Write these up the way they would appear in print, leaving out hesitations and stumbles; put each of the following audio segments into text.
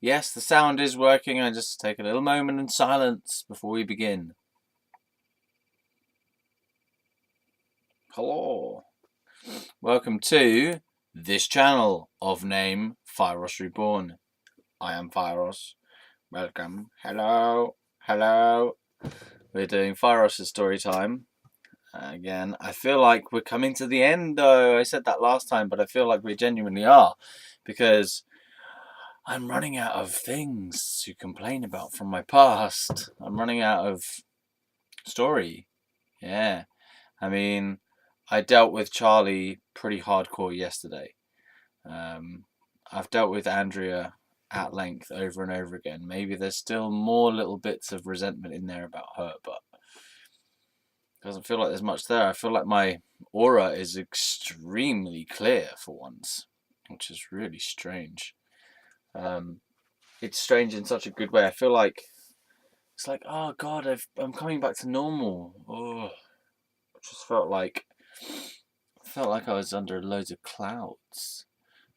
Yes, the sound is working. I just take a little moment in silence before we begin. Hello. Welcome to this channel of name Fieros Reborn. I am Fieros. Welcome. Hello. Hello. We're doing Fieros Story Time. Again, I feel like we're coming to the end though. I said that last time, but I feel like we genuinely are. Because I'm running out of things to complain about from my past. I'm running out of story. Yeah. I mean, I dealt with Charlie pretty hardcore yesterday. Um, I've dealt with Andrea at length over and over again. Maybe there's still more little bits of resentment in there about her, but it doesn't feel like there's much there. I feel like my aura is extremely clear for once, which is really strange. Um, it's strange in such a good way. I feel like it's like, oh God, I'm coming back to normal. Oh, it just felt like I was under loads of clouds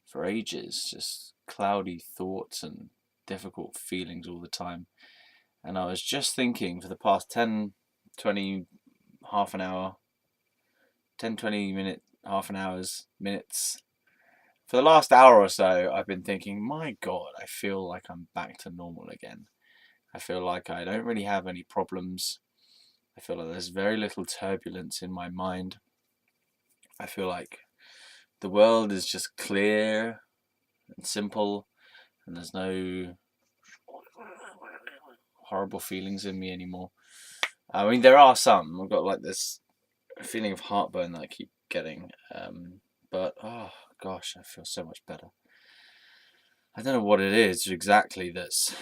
for ages, just cloudy thoughts and difficult feelings all the time. And I was just thinking for the past 10, 20, half an hour, 10, 20 minute, half an hour's minutes. For the last hour or so, I've been thinking, my God, I feel like I'm back to normal again. I feel like I don't really have any problems. I feel like there's very little turbulence in my mind. I feel like the world is just clear and simple, and there's no horrible feelings in me anymore. I mean, there are some. I've got like this feeling of heartburn that I keep getting, but oh gosh, I feel so much better. I don't know what it is exactly that's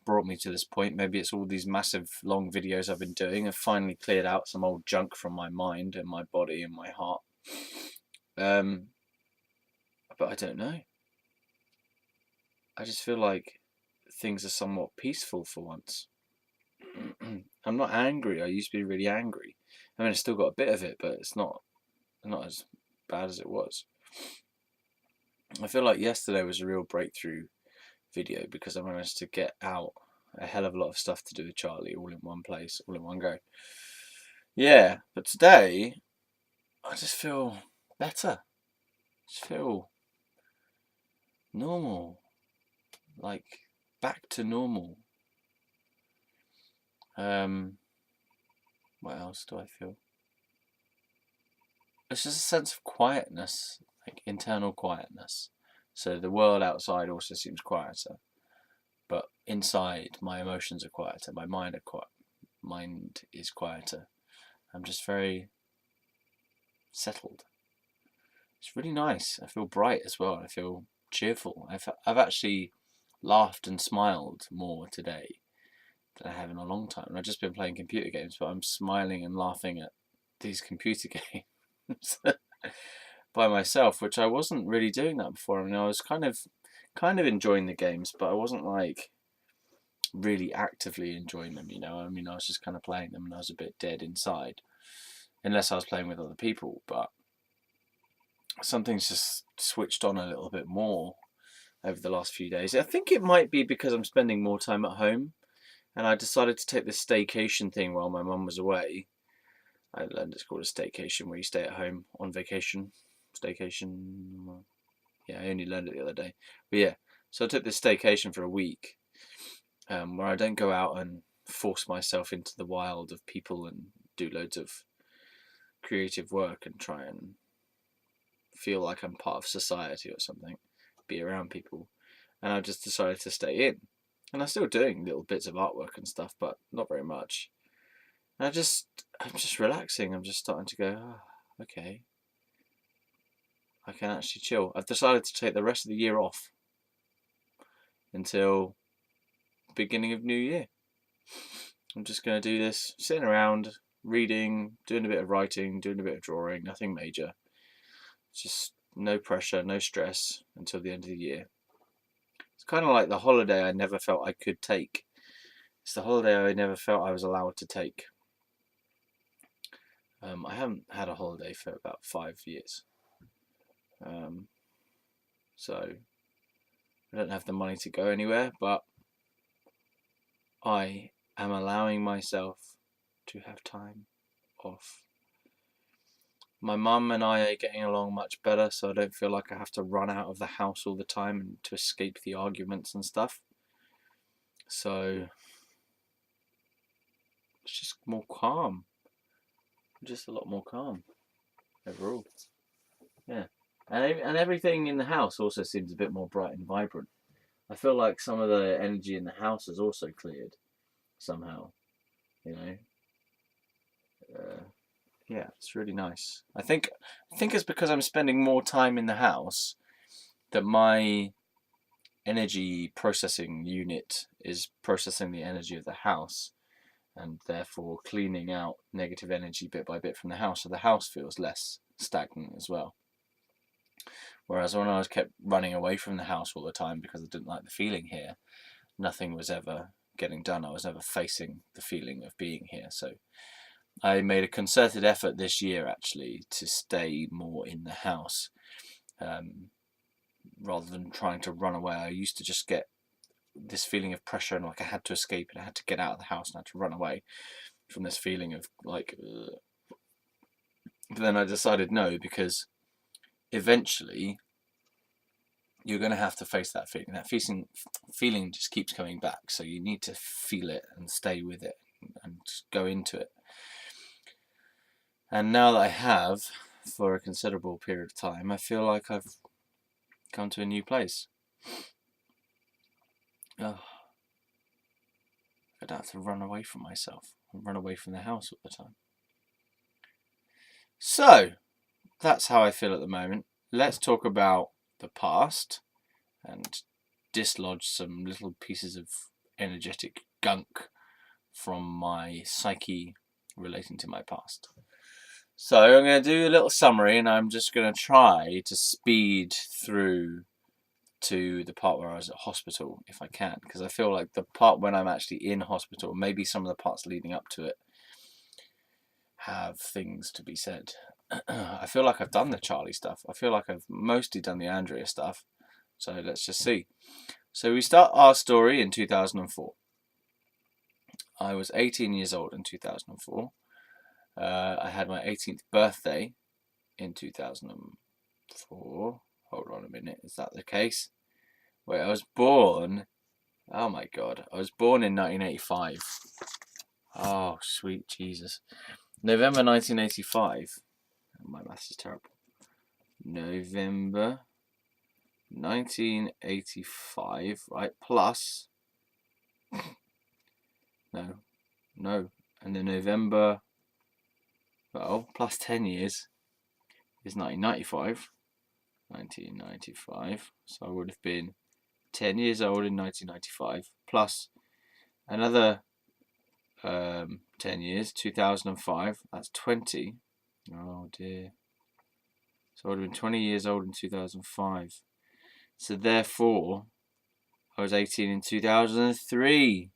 brought me to this point. Maybe it's all these massive long videos I've been doing have finally cleared out some old junk from my mind and my body and my heart. But I don't know. I just feel like things are somewhat peaceful for once. I'm not angry. I used to be really angry. I mean, I still got a bit of it, but it's not as bad as it was. I feel like yesterday was a real breakthrough video because I managed to get out a hell of a lot of stuff to do with Charlie all in one place, all in one go. Yeah, but today I just feel better. I just feel normal, like back to normal. What else do I feel? It's just a sense of quietness, like internal quietness. So the world outside also seems quieter, but inside my emotions are quieter. My mind is quieter. I'm just very settled. It's really nice. I feel bright as well. I feel cheerful. I've actually laughed and smiled more today than I have in a long time. And I've just been playing computer games, but I'm smiling and laughing at these computer games by myself, which I wasn't really doing that before. I mean, I was kind of enjoying the games, but I wasn't like really actively enjoying them. I mean, I was just kind of playing them, and I was a bit dead inside, unless I was playing with other people. But something's just switched on a little bit more over the last few days. I think it might be because I'm spending more time at home, and I decided to take this staycation thing while my mum was away. I learned it's called a staycation, where you stay at home on vacation. Staycation. Yeah, I only learned it the other day. But yeah, so I took this staycation for a week, where I don't go out and force myself into the wild of people and do loads of creative work and try and feel like I'm part of society or something, be around people. And I just decided to stay in. And I'm still doing little bits of artwork and stuff, but not very much. And I'm just relaxing. I'm just starting to go, oh, okay, I can actually chill. I've decided to take the rest of the year off until the beginning of New Year. I'm just going to do this, sitting around, reading, doing a bit of writing, doing a bit of drawing, nothing major. Just no pressure, no stress until the end of the year. It's kind of like the holiday I never felt I could take. It's the holiday I never felt I was allowed to take. I haven't had a holiday for about 5 years. So I don't have the money to go anywhere, but I am allowing myself to have time off. My mum and I are getting along much better, so I don't feel like I have to run out of the house all the time and to escape the arguments and stuff. So it's just more calm. Just a lot more calm overall. Yeah. And everything in the house also seems a bit more bright and vibrant. I feel like some of the energy in the house has also cleared somehow, you know. Yeah, it's really nice. I think it's because I'm spending more time in the house that my energy processing unit is processing the energy of the house and therefore cleaning out negative energy bit by bit from the house, so the house feels less stagnant as well. Whereas when I was kept running away from the house all the time because I didn't like the feeling here, nothing was ever getting done. I was never facing the feeling of being here. So I made a concerted effort this year actually to stay more in the house, rather than trying to run away. I used to just get this feeling of pressure and like I had to escape and I had to get out of the house and I had to run away from this feeling of like. But then I decided no, because eventually you're going to have to face that feeling. That feeling just keeps coming back, so you need to feel it and stay with it and just go into it. And now that I have, for a considerable period of time, I feel like I've come to a new place. Oh, I don't have to run away from myself and run away from the house all the time. So, that's how I feel at the moment. Let's talk about the past and dislodge some little pieces of energetic gunk from my psyche relating to my past. So I'm going to do a little summary and I'm just going to try to speed through to the part where I was at hospital if I can, because I feel like the part when I'm actually in hospital, maybe some of the parts leading up to it have things to be said. I feel like I've done the Charlie stuff. I feel like I've mostly done the Andrea stuff. So let's just see. So we start our story in 2004. I was 18 years old in 2004. I had my 18th birthday in 2004. Hold on a minute, is that the case? Wait, I was born... Oh my god, I was born in 1985. Oh, sweet Jesus. November 1985. My maths is terrible. November 1985, right, plus... No. And then November... Well, plus 10 years is 1995. 1995. So I would have been 10 years old in 1995. Plus another 10 years, 2005. That's 20. Oh dear. So I would have been 20 years old in 2005. So therefore, I was 18 in 2003.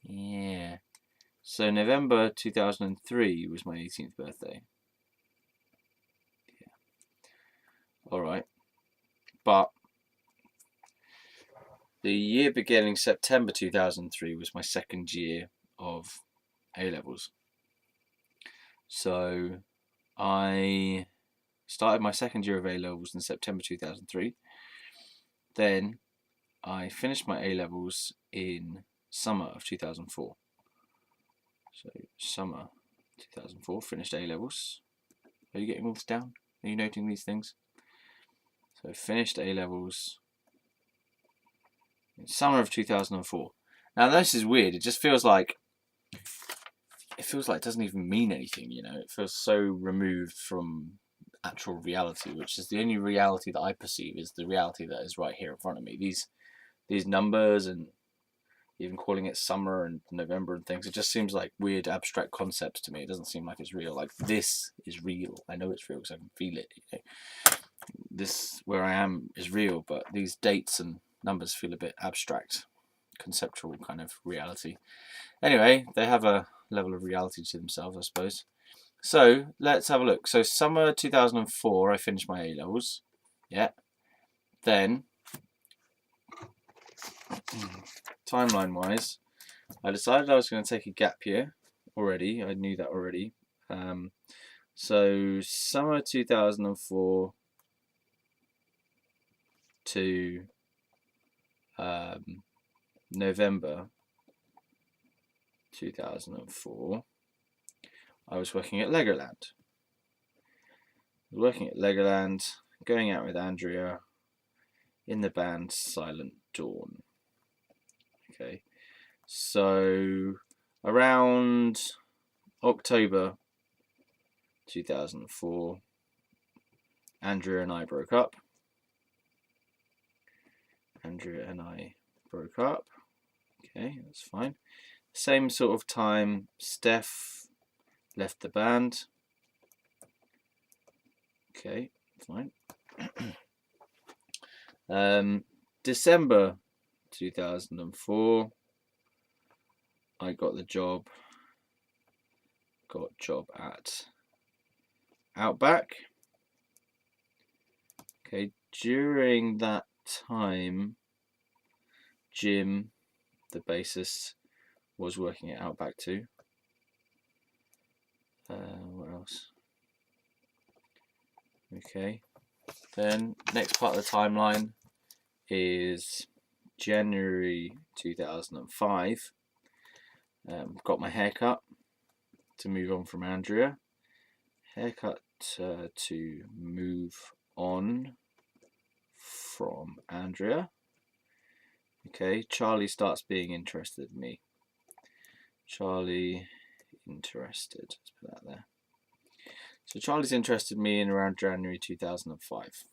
Yeah. So November 2003 was my 18th birthday. Yeah. Alright. But the year beginning September 2003 was my second year of A-levels. So I started my second year of A-levels in September 2003. Then I finished my A-levels in summer of 2004. So summer 2004, finished A-levels. Are you getting all this down? Are you noting these things? So finished A-levels in summer of 2004. Now this is weird. It just feels like it doesn't even mean anything, you know. It feels so removed from actual reality, which is the only reality that I perceive is the reality that is right here in front of me. These numbers and even calling it summer and November and things, it just seems like weird abstract concepts to me. It doesn't seem like it's real. Like, this is real. I know it's real because I can feel it. You know? This, where I am, is real, but these dates and numbers feel a bit abstract, conceptual kind of reality. Anyway, they have a level of reality to themselves, I suppose. So let's have a look. So summer 2004, I finished my A-levels. Yeah. then, timeline-wise, I decided I was going to take a gap year already. I knew that already. So summer 2004 to November 2004, I was working at Legoland. Going out with Andrea in the band Silent Dawn. Okay, so around October 2004, Andrea and I broke up. Okay, that's fine. Same sort of time, Steph left the band. Okay, fine. December 2004, I got the job. Got job at Outback. Okay, during that time, Jim, the bassist, was working at Outback too. What else? Okay, then next part of the timeline is January 2005. Got my haircut to move on from Andrea. Haircut to move on from Andrea. Okay, Charlie starts being interested in me. Charlie interested. Let's put that there. So Charlie's interested in me in around January 2005.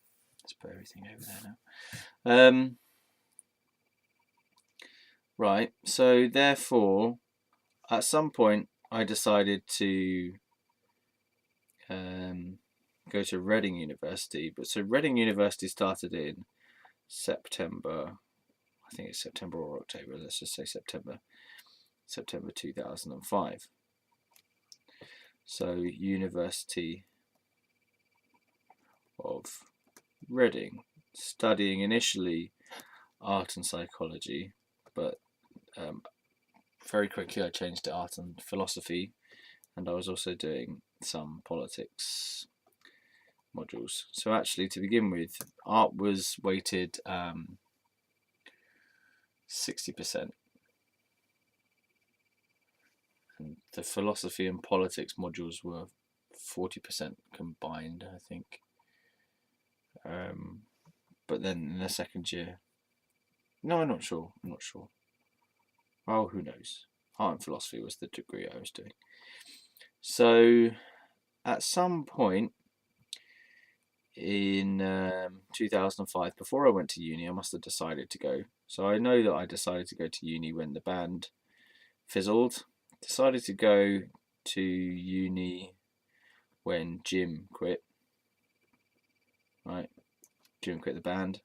Let's put everything over there now. Right, so therefore, at some point, I decided to go to Reading University. But so Reading University started in September. I think it's September or October. Let's just say September 2005. So University of Reading, studying initially art and psychology, but very quickly I changed to art and philosophy, and I was also doing some politics modules. So actually, to begin with, art was weighted 60%, and the philosophy and politics modules were 40% combined, I think. But then in the second year, no, I'm not sure. Oh, who knows? Art and philosophy was the degree I was doing. So at some point in 2005, before I went to uni, I must have decided to go. So I know that I decided to go to uni when the band fizzled. Decided to go to uni when Jim quit. Right, Jim quit the band.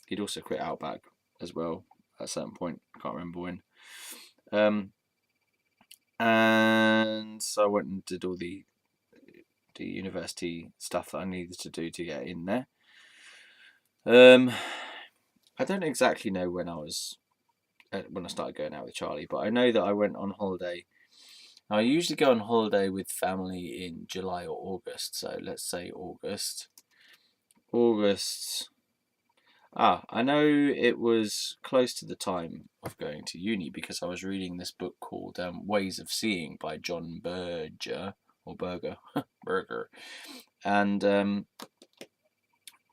He'd also quit Outback as well at a certain point. I can't remember when. And so I went and did all the university stuff that I needed to do to get in there. I don't exactly know when I started going out with Charlie, but I know that I went on holiday. Now, I usually go on holiday with family in July or August, so let's say August. I know it was close to the time of going to uni because I was reading this book called Ways of Seeing by John Berger, and that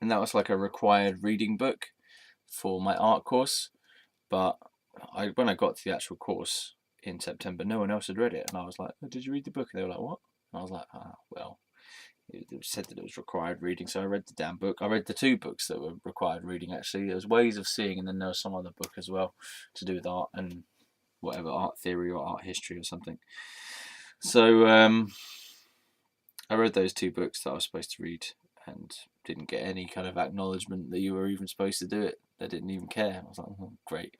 was like a required reading book for my art course. But when I got to the actual course in September, no one else had read it, and I was like, oh, "Did you read the book?" And they were like, "What?" And I was like, well. It said that it was required reading, so I read the damn book. I read the two books that were required reading, actually. There was Ways of Seeing, and then there was some other book as well to do with art and whatever, art theory or art history or something. So I read those two books that I was supposed to read and didn't get any kind of acknowledgement that you were even supposed to do it. They didn't even care. I was like, oh, great.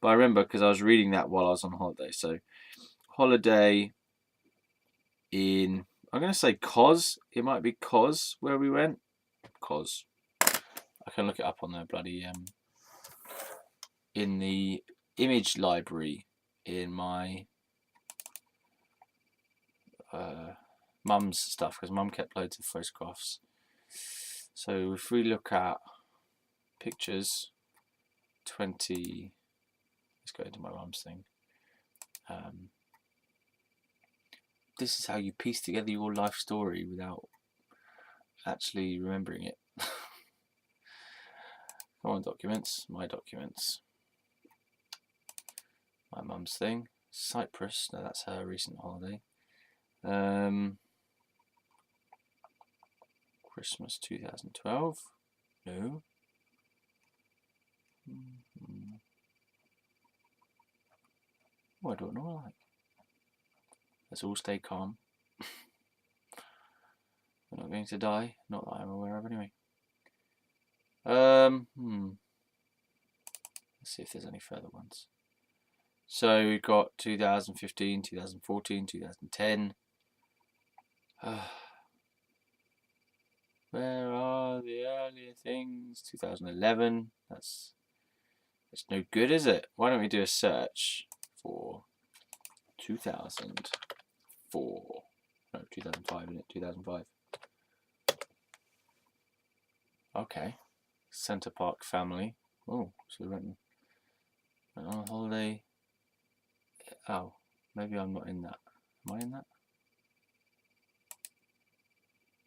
But I remember because I was reading that while I was on holiday. So holiday in... I'm going to say Cos. It might be Cos where we went. Cos. I can look it up on the bloody in the image library in my mum's stuff, because mum kept loads of photographs. So if we look at pictures 20, let's go into my mum's thing. This is how you piece together your life story without actually remembering it. Come on, documents, my mum's thing. Cyprus, no, that's her recent holiday. Christmas 2012, no. Oh, I don't know, like. Let's all stay calm. We're not going to die, not that I'm aware of anyway. Let's see if there's any further ones. So we've got 2015, 2014, 2010. Where are the earlier things? 2011. That's no good, is it? Why don't we do a search for 2004? No, 2005, isn't it? 2005. Okay. Center Park family. Oh, so we went on holiday. Oh, maybe I'm not in that. Am I in that?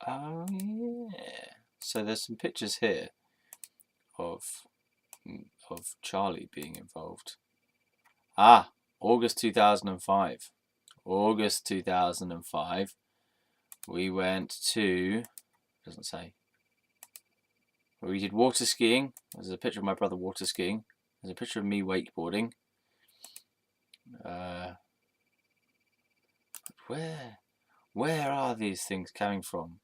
Oh yeah. So there's some pictures here of Charlie being involved. Ah, August 2005. August 2005. We went to, doesn't say. We did water skiing. There's a picture of my brother water skiing. There's a picture of me wakeboarding. Where are these things coming from?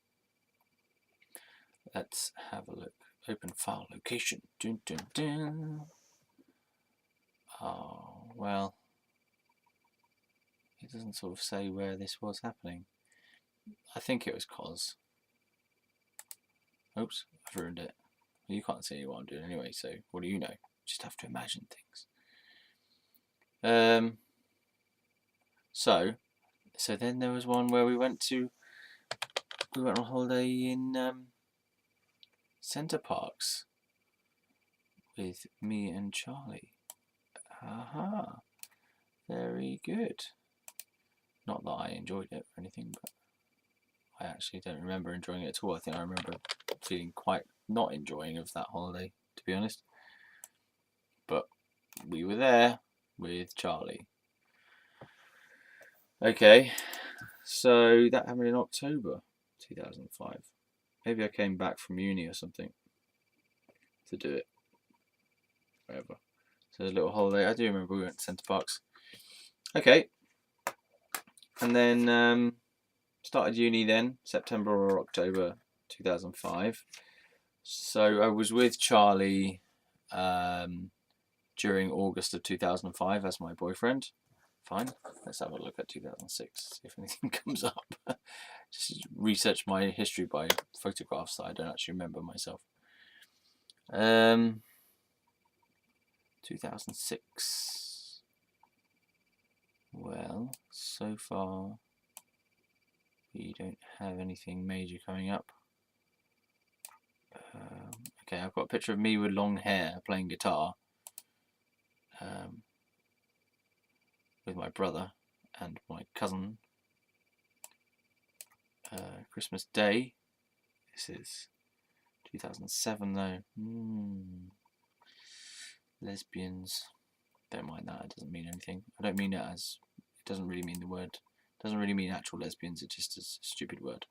Let's have a look. Open file location. Dun, dun, dun. Oh, well, it doesn't sort of say where this was happening. I think it was cos. Oops, I've ruined it. You can't see what I'm doing anyway, so what do you know? Just have to imagine things. So then there was one where we went on holiday in Center Parks with me and Charlie. Aha, very good. Not that I enjoyed it or anything, but I actually don't remember enjoying it at all. I think I remember feeling quite not enjoying of that holiday, to be honest. But we were there with Charlie. Okay, so that happened in October 2005. Maybe I came back from uni or something to do it. Whatever. So a little holiday. I do remember we went to Center Parks. Okay. And then started uni then, September or October 2005. So I was with Charlie during August of 2005 as my boyfriend. Fine. Let's have a look at 2006, see if anything comes up. Just research my history by photographs that I don't actually remember myself. 2006. Well, so far we don't have anything major coming up. Okay, I've got a picture of me with long hair playing guitar with my brother and my cousin. Christmas Day. This is 2007 though. Lesbians. Don't mind that, it doesn't mean anything. I don't mean it as, it doesn't really mean the word. It doesn't really mean actual lesbians, it just is a stupid word.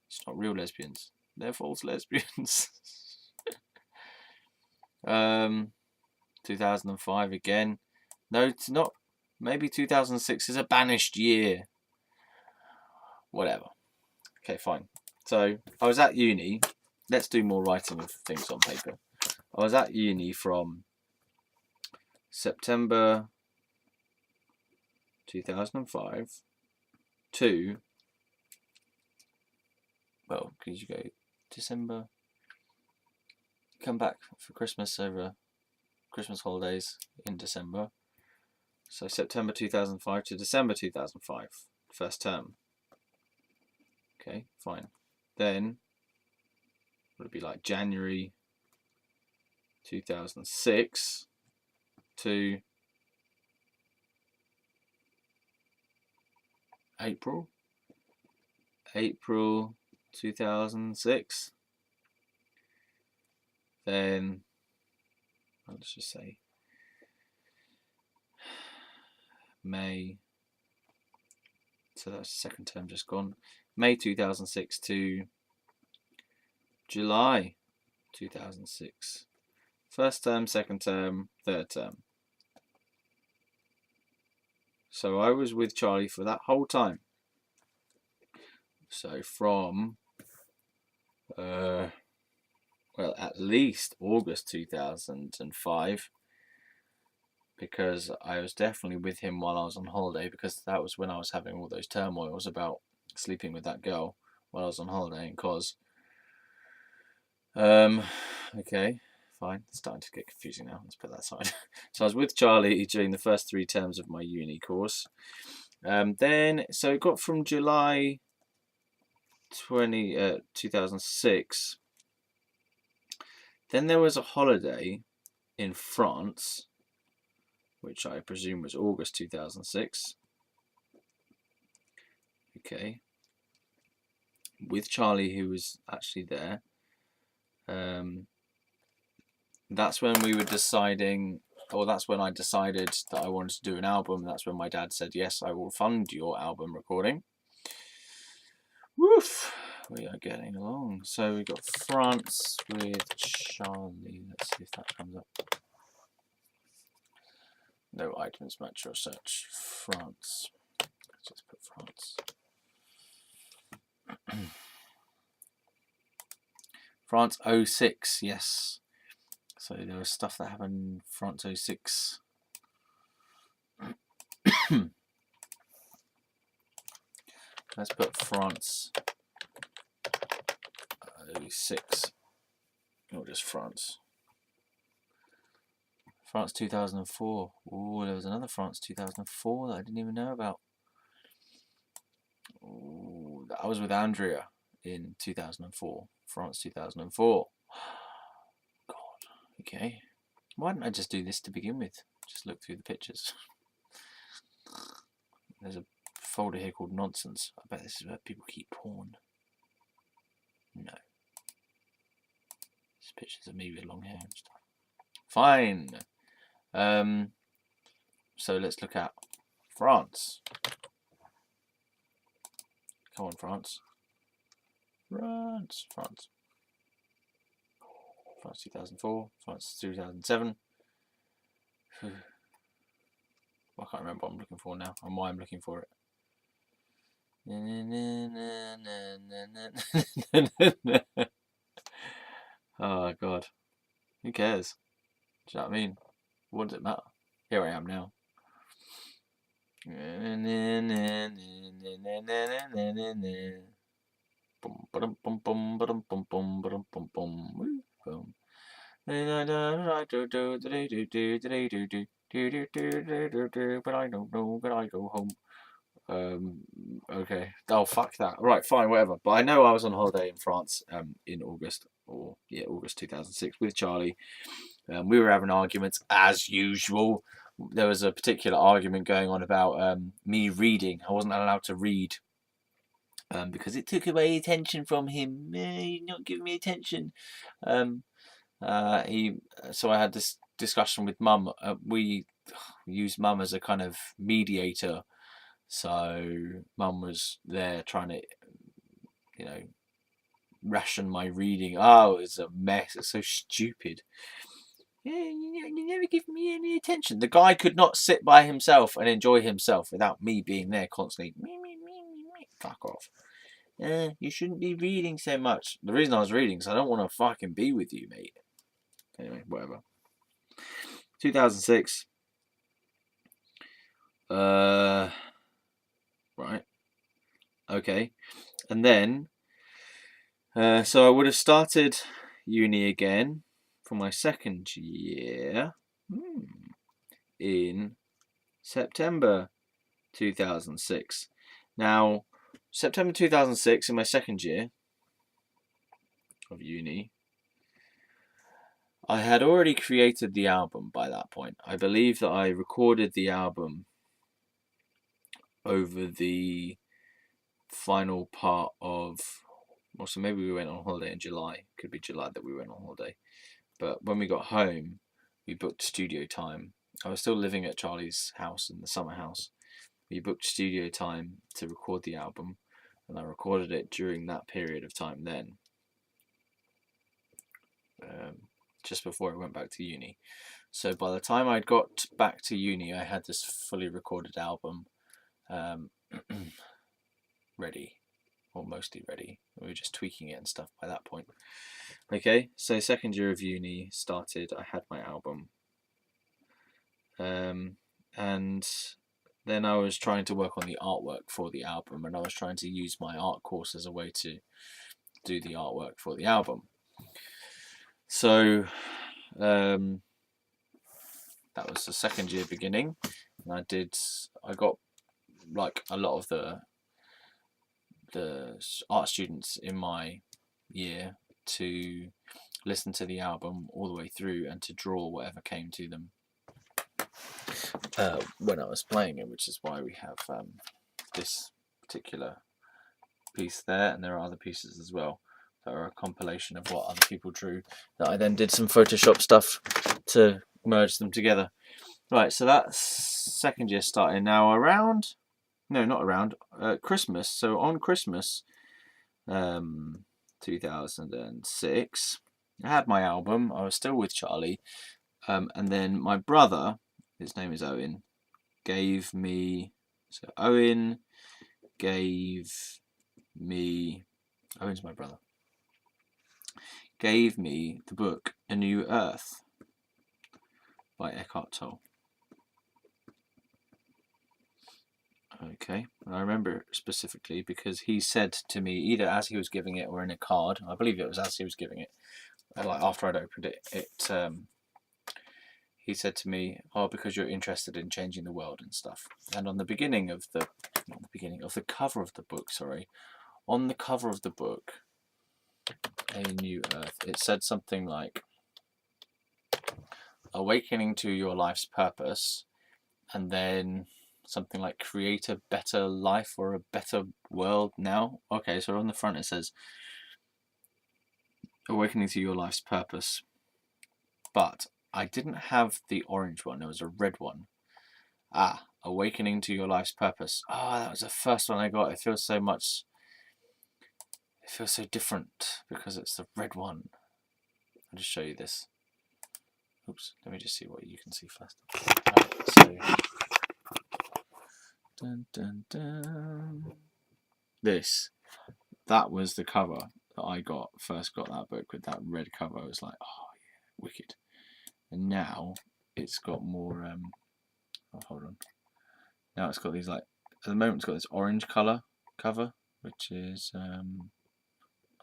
It's not real lesbians. They're false lesbians. 2005 again. No, it's not. Maybe 2006 is a banished year. Whatever. Okay, fine. So I was at uni. Let's do more writing of things on paper. I was at uni from September 2005 to, well, because you go December. come back for Christmas over Christmas holidays in December. So September 2005 to December 2005, first term. Okay, fine. Then would it be like January 2006 to April 2006. Then let's just say May, so that's the second term just gone. May 2006 to July 2006. First term, second term, third term. So I was with Charlie for that whole time. So from, well, at least August 2005, because I was definitely with him while I was on holiday, because that was when I was having all those turmoils about sleeping with that girl while I was on holiday in Cos. Okay, fine. It's starting to get confusing now. Let's put that aside. So I was with Charlie during the first 3 terms of my uni course. Then, so it got from July 2006. Then there was a holiday in France, which I presume was August 2006. Okay. With Charlie, who was actually there. That's when we were deciding, or that's when I decided that I wanted to do an album. That's when my dad said, yes, I will fund your album recording. Woof! We are getting along. So we got France with Charlie. Let's see if that comes up. No items match your search. France. Let's just put France. France 06, yes. So there was stuff that happened in France 06. Let's put France 06. Or just France. France 2004. Oh, there was another France 2004 that I didn't even know about. Ooh, I was with Andrea in 2004. France 2004. God. Okay. Why didn't I just do this to begin with? Just look through the pictures. There's a folder here called Nonsense. I bet this is where people keep porn. No. There's pictures of me with long hair and stuff. Fine. So let's look at France. Come on, France. France. France 2004. France 2007. I can't remember what I'm looking for now, and why I'm looking for it. Oh God, who cares? Do you know what I mean? What does it matter? Here I am now. But I don't know, but I go home. Okay. Oh, fuck that. Right, fine, whatever. But I know I was on holiday in France in August, or yeah, August 2006 with Charlie. We were having arguments as usual. There was a particular argument going on about me reading. I wasn't allowed to read because it took away attention from him. You're not giving me attention. So I had this discussion with Mum. We used Mum as a kind of mediator. So Mum was there trying to, ration my reading. Oh, it's a mess. It's so stupid. Yeah, you never give me any attention. The guy could not sit by himself and enjoy himself without me being there constantly. Fuck off. You shouldn't be reading so much. The reason I was reading is I don't want to fucking be with you, mate. Anyway, whatever. 2006. Right. Okay. And then, so I would have started uni again for my second year in September 2006. Now, September 2006, in my second year of uni, I had already created the album by that point. I believe that I recorded the album over the final part of, well, so maybe we went on holiday in July. Could be July that we went on holiday. But when we got home, we booked studio time. I was still living at Charlie's house in the summer house. We booked studio time to record the album, and I recorded it during that period of time then, just before I went back to uni. So by the time I'd got back to uni, I had this fully recorded album ready, or mostly ready. We were just tweaking it and stuff by that point. Okay, so second year of uni started, I had my album. And then I was trying to work on the artwork for the album, and I was trying to use my art course as a way to do the artwork for the album. So that was the second year beginning, and I got like a lot of the art students in my year to listen to the album all the way through and to draw whatever came to them when I was playing it, which is why we have this particular piece there, and there are other pieces as well that are a compilation of what other people drew that I then did some Photoshop stuff to merge them together. Right, so that's second year starting now Christmas. So on Christmas 2006, I had my album. I was still with Charlie, and then my brother, his name is Owen, Owen's my brother, gave me the book A New Earth by Eckhart Tolle. Okay, I remember specifically because he said to me, either as he was giving it or in a card, I believe it was as he was giving it, like after I'd opened it, he said to me, "Oh, because you're interested in changing the world and stuff." And on the cover of the book, on the cover of the book, A New Earth, it said something like, "Awakening to your life's purpose," and then something like, "Create a better life or a better world now." Okay, so on the front it says, "Awakening to your life's purpose," but I didn't have the orange one, there was a red one. Awakening to your life's purpose. That was the first one I got. It feels so different because it's the red one. I'll just show you this. Oops, let me just see what you can see first. Right, so that was the cover that I first got that book with that red cover. I was like, oh yeah, wicked. And now it's got more hold on. Now it's got these, like, at the moment it's got this orange colour cover, which is I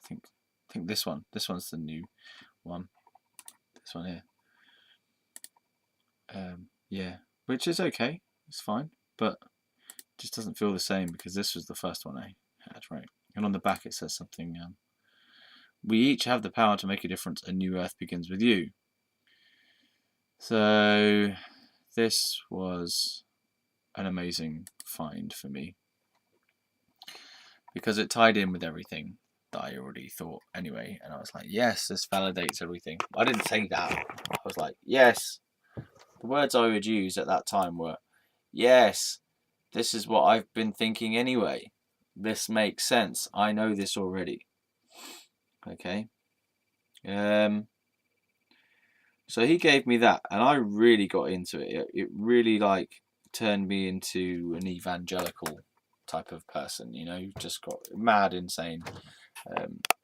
think this one's the new one. This one here. Yeah, which is okay, it's fine, but it just doesn't feel the same because this was the first one I had, right? And on the back it says something, "We each have the power to make a difference. A new earth begins with you." So this was an amazing find for me because it tied in with everything that I already thought anyway, and I was like, yes, this validates everything. I didn't say that. I was like, yes. The words I would use at that time were, yes, this is what I've been thinking anyway. This makes sense. I know this already. Okay. So he gave me that, and I really got into it. It really, like, turned me into an evangelical type of person, just got mad, insane,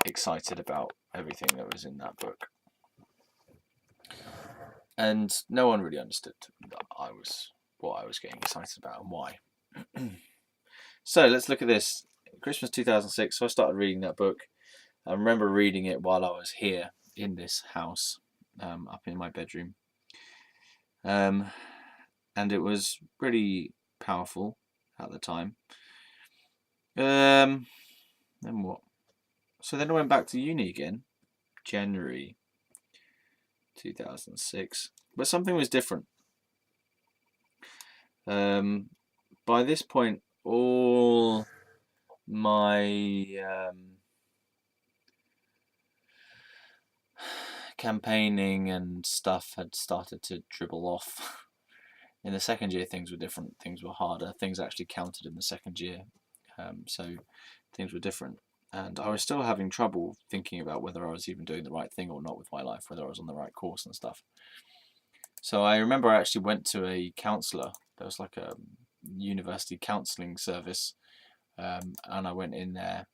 excited about everything that was in that book. And no one really understood what I was getting excited about and why. So let's look at this. Christmas 2006, so I started reading that book. I remember reading it while I was here in this house up in my bedroom. And it was really powerful at the time. Then what? So then I went back to uni again, January 2006, but something was different. By this point, all my campaigning and stuff had started to dribble off. In the second year, things were different. Things were harder. Things actually counted in the second year. So things were different. And I was still having trouble thinking about whether I was even doing the right thing or not with my life, whether I was on the right course and stuff. So I remember I actually went to a counsellor. There was like a university counselling service. And I went in there.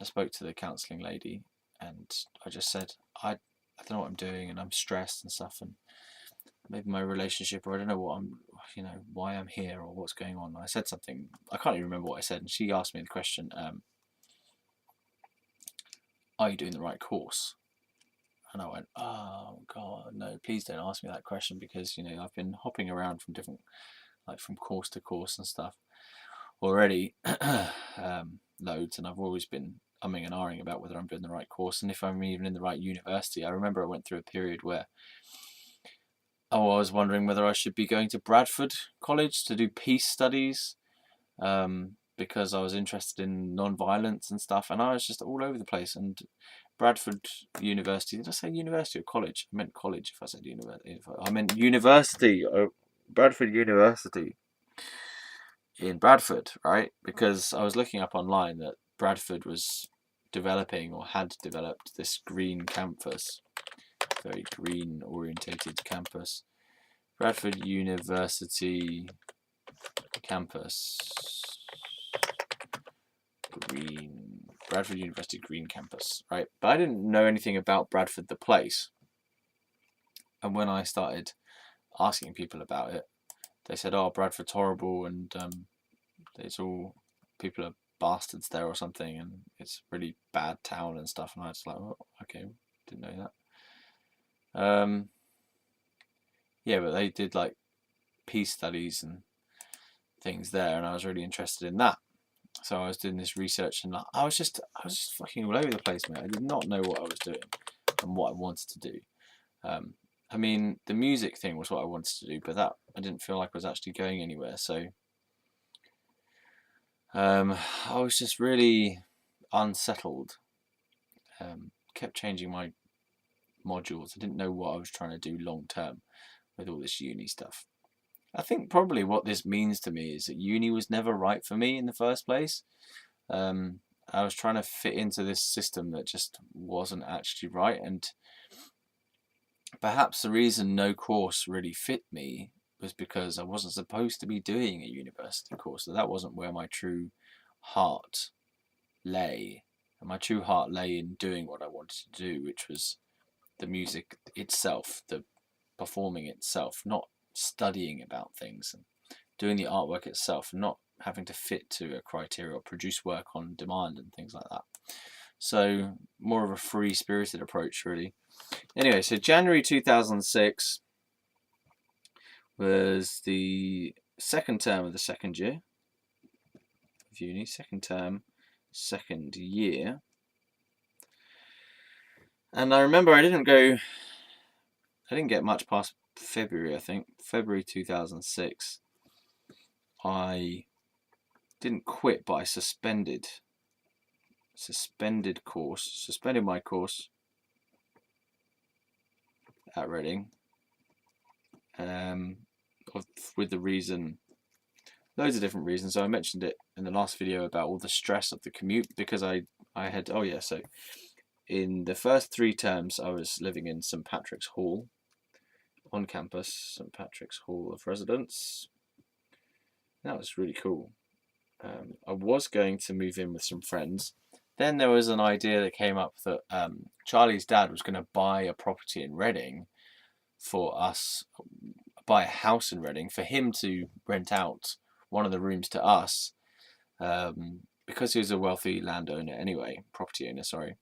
I spoke to the counselling lady. And I just said, I don't know what I'm doing, and I'm stressed and stuff. And maybe my relationship, or I don't know what I'm, why I'm here or what's going on. I said something, I can't even remember what I said, and she asked me the question, are you doing the right course? And I went, oh God, no, please don't ask me that question, because, I've been hopping around from different, from course to course and stuff already, loads, and I've always been umming and ahhing about whether I'm doing the right course and if I'm even in the right university. I remember I went through a period where I was wondering whether I should be going to Bradford College to do peace studies, because I was interested in non-violence and stuff, and I was just all over the place. And Bradford University, did I say university or college? I meant college if I said university. I meant university, Bradford University in Bradford, right? Because I was looking up online that Bradford was developing, or had developed, this green campus, very green orientated campus. Bradford University campus, green, Bradford University green campus, right? But I didn't know anything about Bradford the place. And when I started asking people about it, they said, oh, Bradford's horrible, and it's all, people are bastards there or something, and it's a really bad town and stuff. And I was like, oh, okay, didn't know that. Yeah, but they did like peace studies and things there, and I was really interested in that. So I was doing this research, and I was just fucking all over the place, mate. I did not know what I was doing and what I wanted to do. I mean, the music thing was what I wanted to do, but that I didn't feel like was actually going anywhere. So I was just really unsettled. Kept changing my modules. I didn't know what I was trying to do long term with all this uni stuff. I think probably what this means to me is that uni was never right for me in the first place. I was trying to fit into this system that just wasn't actually right, and perhaps the reason no course really fit me was because I wasn't supposed to be doing a university course. So that wasn't where my true heart lay. And my true heart lay in doing what I wanted to do, which was the music itself, the performing itself, not studying about things and doing the artwork itself, not having to fit to a criteria or produce work on demand and things like that. So more of a free-spirited approach, really. Anyway, so January 2006 was the second term of the second year of uni, second term, second year. And I remember I didn't get much past February, I think. February 2006. I didn't quit, but I suspended my course at Reading, with the reason, loads of different reasons. So I mentioned it in the last video about all the stress of the commute, because I had, so in the first 3 terms I was living in St Patrick's Hall, on campus, St Patrick's Hall of Residence. That was really cool. I was going to move in with some friends. Then there was an idea that came up that Charlie's dad was going to buy a property in Reading for us, buy a house in Reading for him to rent out one of the rooms to us, because he was a wealthy landowner anyway, property owner, sorry.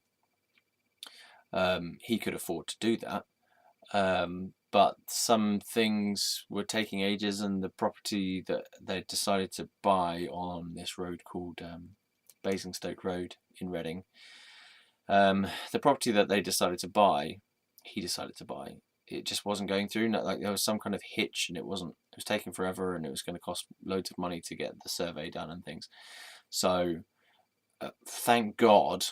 He could afford to do that. But some things were taking ages, and the property that they decided to buy on this road called Basingstoke Road in Reading, the property that they decided to buy, he decided to buy, it just wasn't going through. Like there was some kind of hitch, and it was taking forever, and it was going to cost loads of money to get the survey done and things. So thank God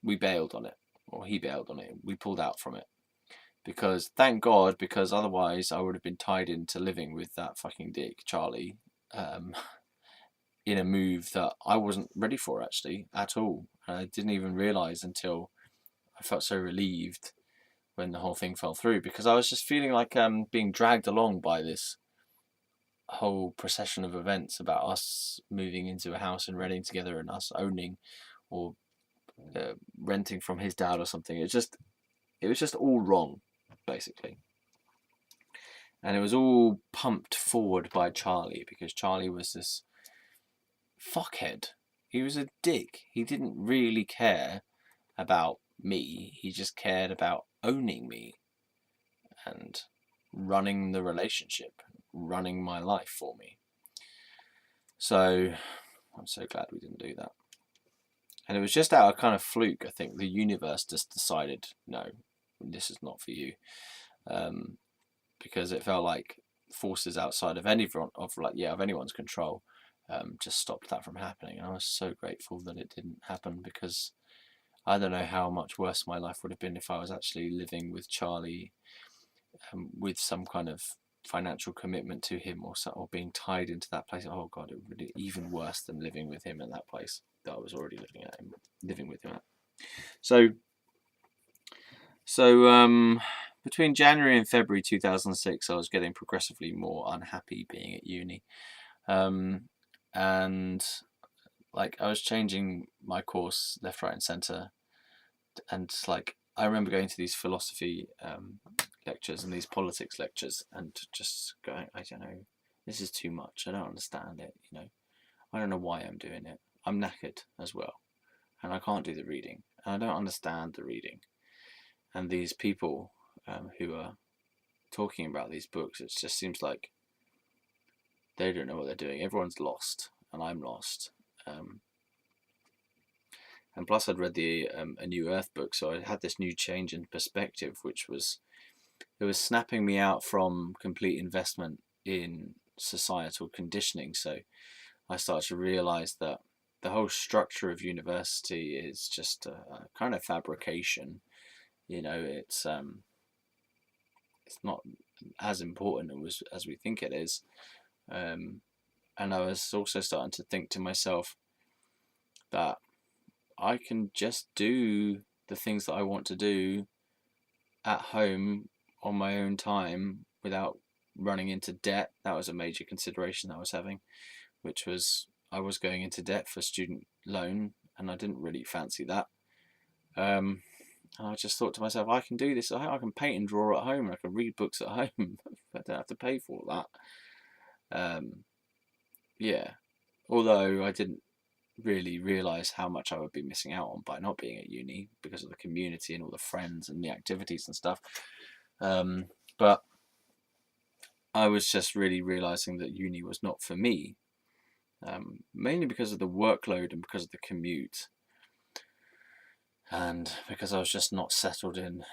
we bailed on it, or he bailed on it. We pulled out from it. Because thank God, because otherwise I would have been tied into living with that fucking dick, Charlie, in a move that I wasn't ready for actually at all. And I didn't even realise until I felt so relieved when the whole thing fell through, because I was just feeling like being dragged along by this whole procession of events about us moving into a house and renting together and us owning or renting from his dad or something. It was just all wrong, basically. And it was all pumped forward by Charlie, because Charlie was this fuckhead. He was a dick. He didn't really care about me. He just cared about owning me and running the relationship, running my life for me. So I'm so glad we didn't do that. And it was just out of kind of fluke. I think the universe just decided, no, this is not for you. Because it felt like forces outside of anyone's control just stopped that from happening. And I was so grateful that it didn't happen, because I don't know how much worse my life would have been if I was actually living with Charlie with some kind of financial commitment to him, or being tied into that place. Oh God, it would be even worse than living with him in that place that I was already living with him at. So between January and February 2006, I was getting progressively more unhappy being at uni. And like I was changing my course left, right, and centre. And like I remember going to these philosophy lectures and these politics lectures, and just going, I don't know, this is too much. I don't understand it. I don't know why I'm doing it. I'm knackered as well, and I can't do the reading, and I don't understand the reading. And these people who are talking about these books, it just seems like they don't know what they're doing. Everyone's lost, and I'm lost. And plus, I'd read the A New Earth book, so I had this new change in perspective, which was snapping me out from complete investment in societal conditioning. So I started to realise that the whole structure of university is just a kind of fabrication. It's not as important as we think it is. And I was also starting to think to myself that I can just do the things that I want to do at home on my own time without running into debt. That was a major consideration that I was having, which was I was going into debt for student loan, and I didn't really fancy that. And I just thought to myself, I can do this. I can paint and draw at home. I can read books at home. I don't have to pay for that. Yeah. Although I didn't really realise how much I would be missing out on by not being at uni, because of the community and all the friends and the activities and stuff. But I was just really realising that uni was not for me, mainly because of the workload and because of the commute. And because I was just not settled in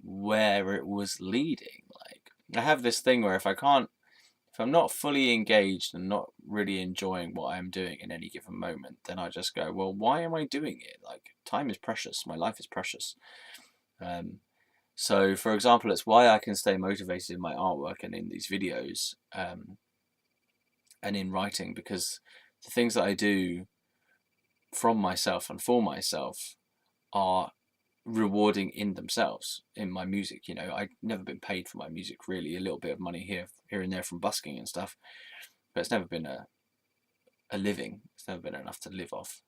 where it was leading. Like, I have this thing where if I'm not fully engaged and not really enjoying what I'm doing in any given moment, then I just go, well, why am I doing it? Like, time is precious. My life is precious. So, for example, it's why I can stay motivated in my artwork and in these videos and in writing, because the things that I do from myself and for myself are rewarding in themselves. In my music, I've never been paid for my music, really. A little bit of money here and there from busking and stuff, but it's never been a living. It's never been enough to live off.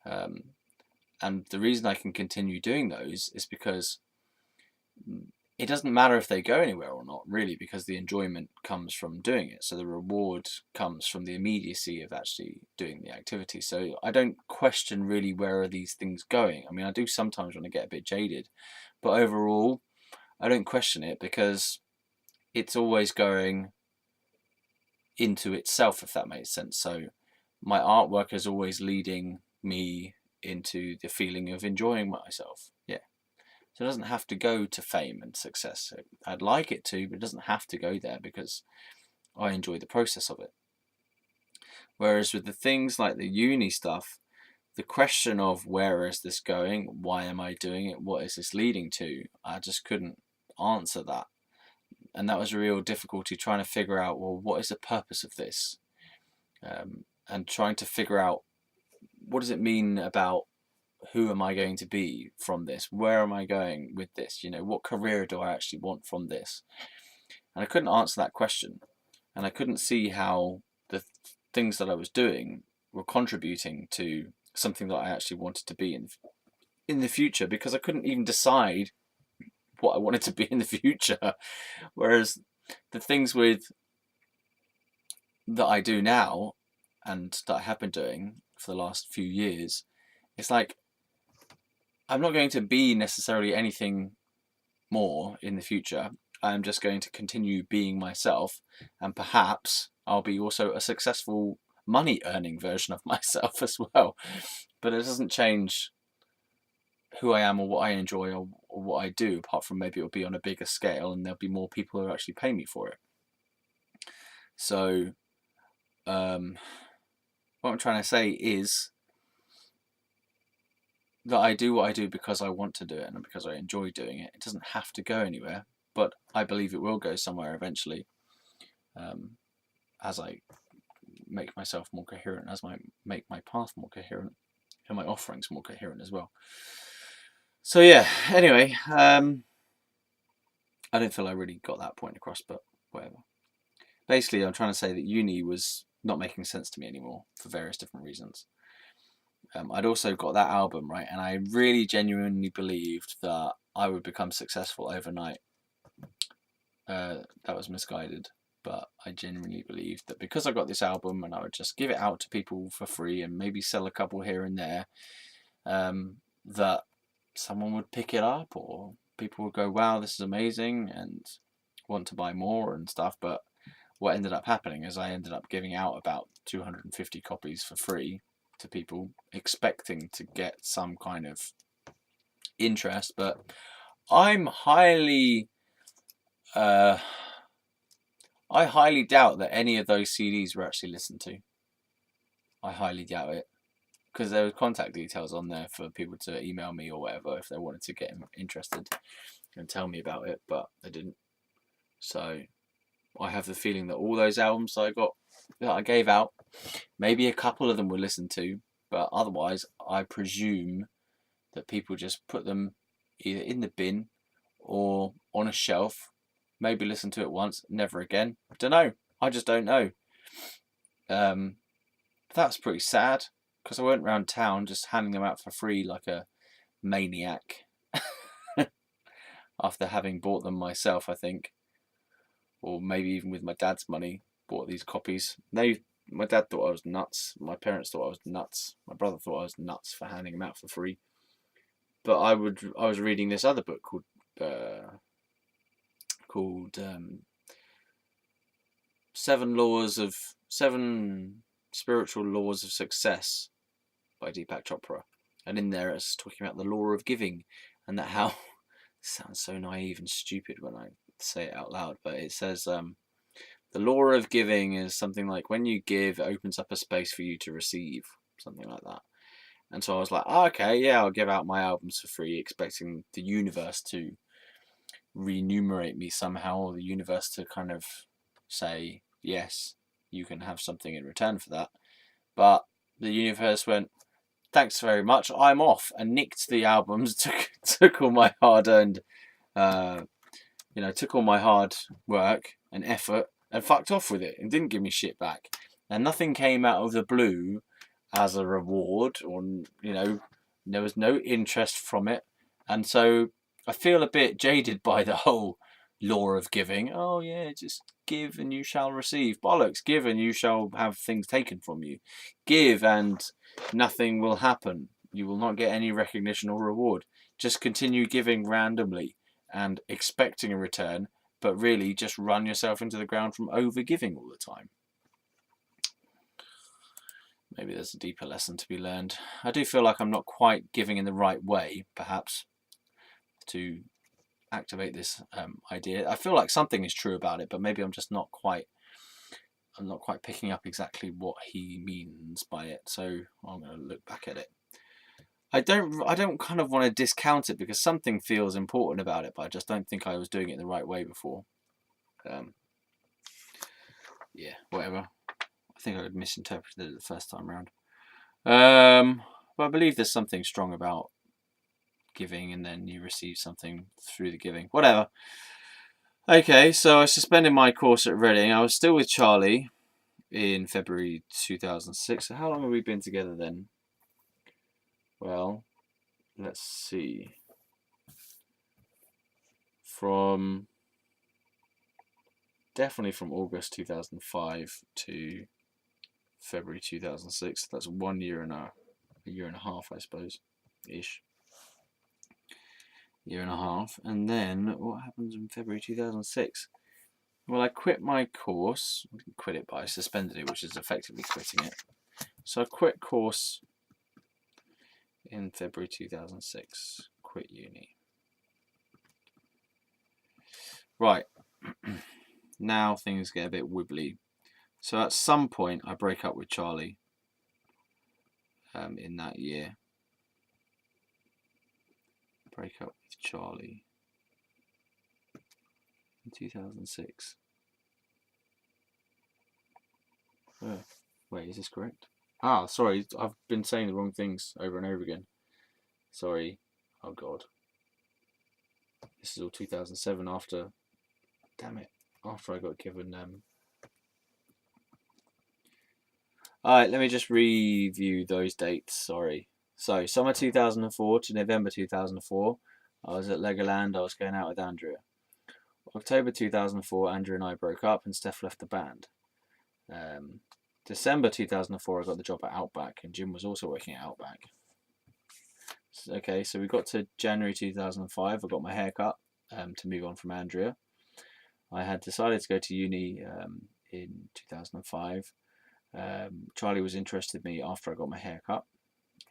And the reason I can continue doing those is because it doesn't matter if they go anywhere or not, really, because the enjoyment comes from doing it. So the reward comes from the immediacy of actually doing the activity. So I don't question really where are these things going. I mean, I do sometimes when I get a bit jaded, but overall, I don't question it because it's always going into itself, if that makes sense. So my artwork is always leading me into the feeling of enjoying myself. Yeah. So it doesn't have to go to fame and success. I'd like it to, but it doesn't have to go there because I enjoy the process of it. Whereas with the things like the uni stuff, the question of where is this going, why am I doing it, what is this leading to, I just couldn't answer that. And that was a real difficulty trying to figure out, well, what is the purpose of this? And trying to figure out what does it mean about who am I going to be from this? Where am I going with this? You know, what career do I actually want from this? And I couldn't answer that question. And I couldn't see how the things that I was doing were contributing to something that I actually wanted to be in the future, because I couldn't even decide what I wanted to be in the future. Whereas the things that I do now and that I have been doing for the last few years, it's like I'm not going to be necessarily anything more in the future. I'm just going to continue being myself, and perhaps I'll be also a successful money earning version of myself as well. But it doesn't change who I am or what I enjoy or what I do, apart from maybe it'll be on a bigger scale and there'll be more people who actually pay me for it. So what I'm trying to say is that I do what I do because I want to do it and because I enjoy doing it. It doesn't have to go anywhere, but I believe it will go somewhere eventually, as I make myself more coherent, as I make my path more coherent, and my offerings more coherent as well. So yeah, anyway, I don't feel I really got that point across, but whatever. Basically, I'm trying to say that uni was not making sense to me anymore for various different reasons. I'd also got that album, right, and I really genuinely believed that I would become successful overnight. That was misguided, but I genuinely believed that because I got this album and I would just give it out to people for free and maybe sell a couple here and there, that someone would pick it up or people would go, wow, this is amazing, and want to buy more and stuff. But what ended up happening is I ended up giving out about 250 copies for free to people, expecting to get some kind of interest. But I highly doubt that any of those CDs were actually listened to. I highly doubt it, because there were contact details on there for people to email me or whatever if they wanted to get interested and tell me about it, but they didn't. So I have the feeling that all those albums that I gave out, maybe a couple of them were listened to, but otherwise I presume that people just put them either in the bin or on a shelf, maybe listen to it once, never again. Don't know. I just don't know. That's pretty sad, because I went around town just handing them out for free like a maniac after having bought them myself, I think. Or maybe even with my dad's money, bought these copies. My dad thought I was nuts. My parents thought I was nuts. My brother thought I was nuts for handing them out for free. But I was reading this other book called Seven Spiritual Laws of Success by Deepak Chopra, and in there it's talking about the law of giving, and that how it sounds so naive and stupid when I say it out loud, but it says the law of giving is something like when you give, it opens up a space for you to receive, something like that. And so I was like, oh, okay, yeah, I'll give out my albums for free, expecting the universe to remunerate me somehow, or the universe to kind of say, yes, you can have something in return for that. But the universe went, thanks very much, I'm off, and nicked the albums, took all my hard-earned, took all my hard work and effort and fucked off with it and didn't give me shit back. And nothing came out of the blue as a reward, or there was no interest from it. And so I feel a bit jaded by the whole law of giving. Oh yeah, just give and you shall receive. Bollocks. Give and you shall have things taken from you. Give and nothing will happen. You will not get any recognition or reward. Just continue giving randomly, and expecting a return, but really just run yourself into the ground from over giving all the time. Maybe there's a deeper lesson to be learned. I do feel like I'm not quite giving in the right way, perhaps, to activate this idea. I feel like something is true about it, but maybe I'm just not quite picking up exactly what he means by it. So I'm going to look back at it. I don't kind of want to discount it because something feels important about it, but I just don't think I was doing it the right way before. Yeah, whatever. I think I misinterpreted it the first time around. But I believe there's something strong about giving and then you receive something through the giving. Whatever. Okay, so I suspended my course at Reading. I was still with Charlie in February 2006. So how long have we been together then? Well, let's see. Definitely from August 2005 to February 2006. That's 1 year and a half, I suppose, ish. Year and a half. And then what happens in February 2006? Well, I quit my course. I didn't quit it, but I suspended it, which is effectively quitting it. So I quit course in February 2006. Quit uni. Right. Now things get a bit wibbly. So at some point I break up with Charlie in that year. Break up with Charlie in 2006. Wait, is this correct? Ah, sorry, I've been saying the wrong things over and over again. Sorry. Oh God. This is all 2007 after. Damn it. After I got given. Alright, let me just review those dates. Sorry. So, summer 2004 to November 2004, I was at Legoland. I was going out with Andrea. October 2004, Andrea and I broke up and Steph left the band. December 2004, I got the job at Outback, and Jim was also working at Outback. Okay, so we got to January 2005. I got my hair cut to move on from Andrea. I had decided to go to uni in 2005. Charlie was interested in me after I got my hair cut.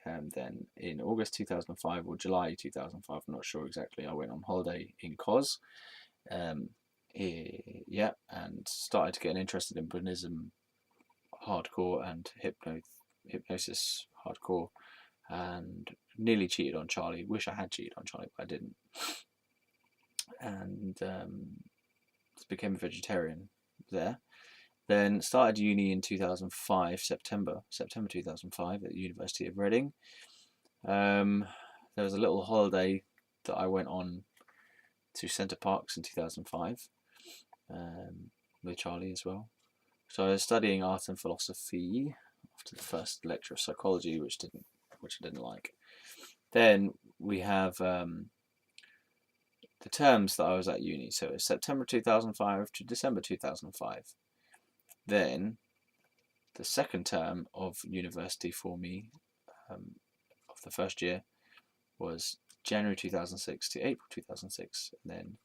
Then in August 2005 or July 2005, I'm not sure exactly, I went on holiday in Kos. Yeah, and started getting interested in Buddhism hardcore and hypnosis hardcore, and nearly cheated on Charlie. Wish I had cheated on Charlie, but I didn't. And became a vegetarian there. Then started uni in 2005, September 2005 at the University of Reading. There was a little holiday that I went on to Centre Parks in 2005 with Charlie as well. So I was studying art and philosophy after the first lecture of psychology, which I didn't like. Then we have the terms that I was at uni. So it was September 2005 to December 2005. Then the second term of university for me of the first year was January 2006 to April 2006. And then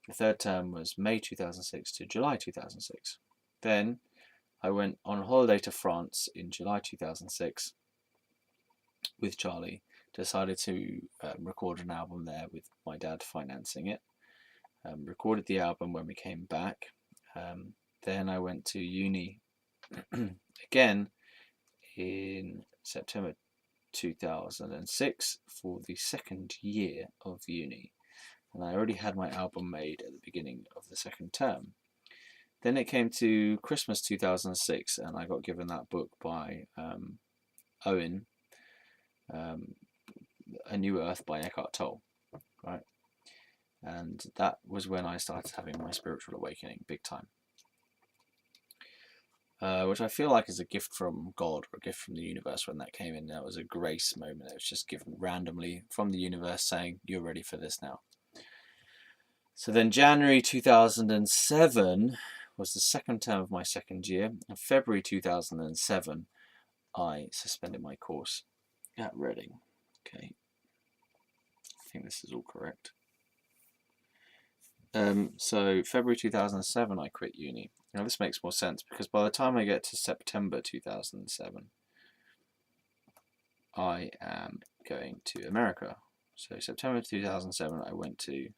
the third term was May 2006 to July 2006. Then I went on holiday to France in July 2006 with Charlie. Decided to record an album there with my dad financing it. Recorded the album when we came back. Then I went to uni again in September 2006 for the second year of uni. And I already had my album made at the beginning of the second term. Then it came to Christmas 2006 and I got given that book by Owen, A New Earth by Eckhart Tolle, right? And that was when I started having my spiritual awakening, big time. Which I feel like is a gift from God or a gift from the universe when that came in. That was a grace moment. It was just given randomly from the universe saying, you're ready for this now. So then January 2007 was the second term of my second year. In February 2007, I suspended my course at Reading. Okay. I think this is all correct. So February 2007, I quit uni. Now this makes more sense because by the time I get to September 2007, I am going to America. So September 2007, I went to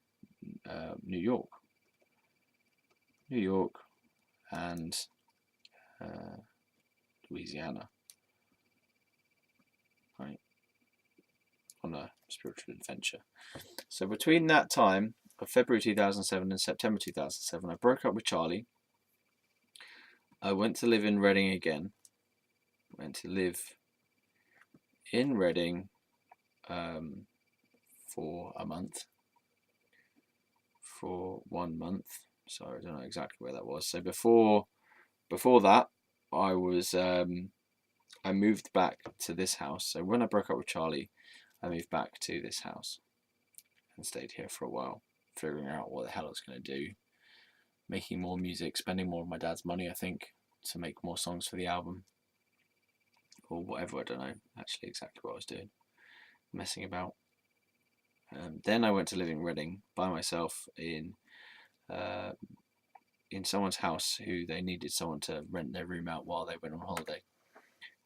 New York, and Louisiana, right, on a spiritual adventure. So between that time of February 2007 and September 2007, I broke up with Charlie. I went to live in Reading again. Went to live in Reading for a month. For 1 month. Sorry, I don't know exactly where that was. So before that, I was I moved back to this house. So when I broke up with Charlie, I moved back to this house and stayed here for a while, figuring out what the hell I was going to do, making more music, spending more of my dad's money, I think, to make more songs for the album or whatever. I don't know actually exactly what I was doing, messing about. Then I went to live in Reading by myself in someone's house who they needed someone to rent their room out while they went on holiday.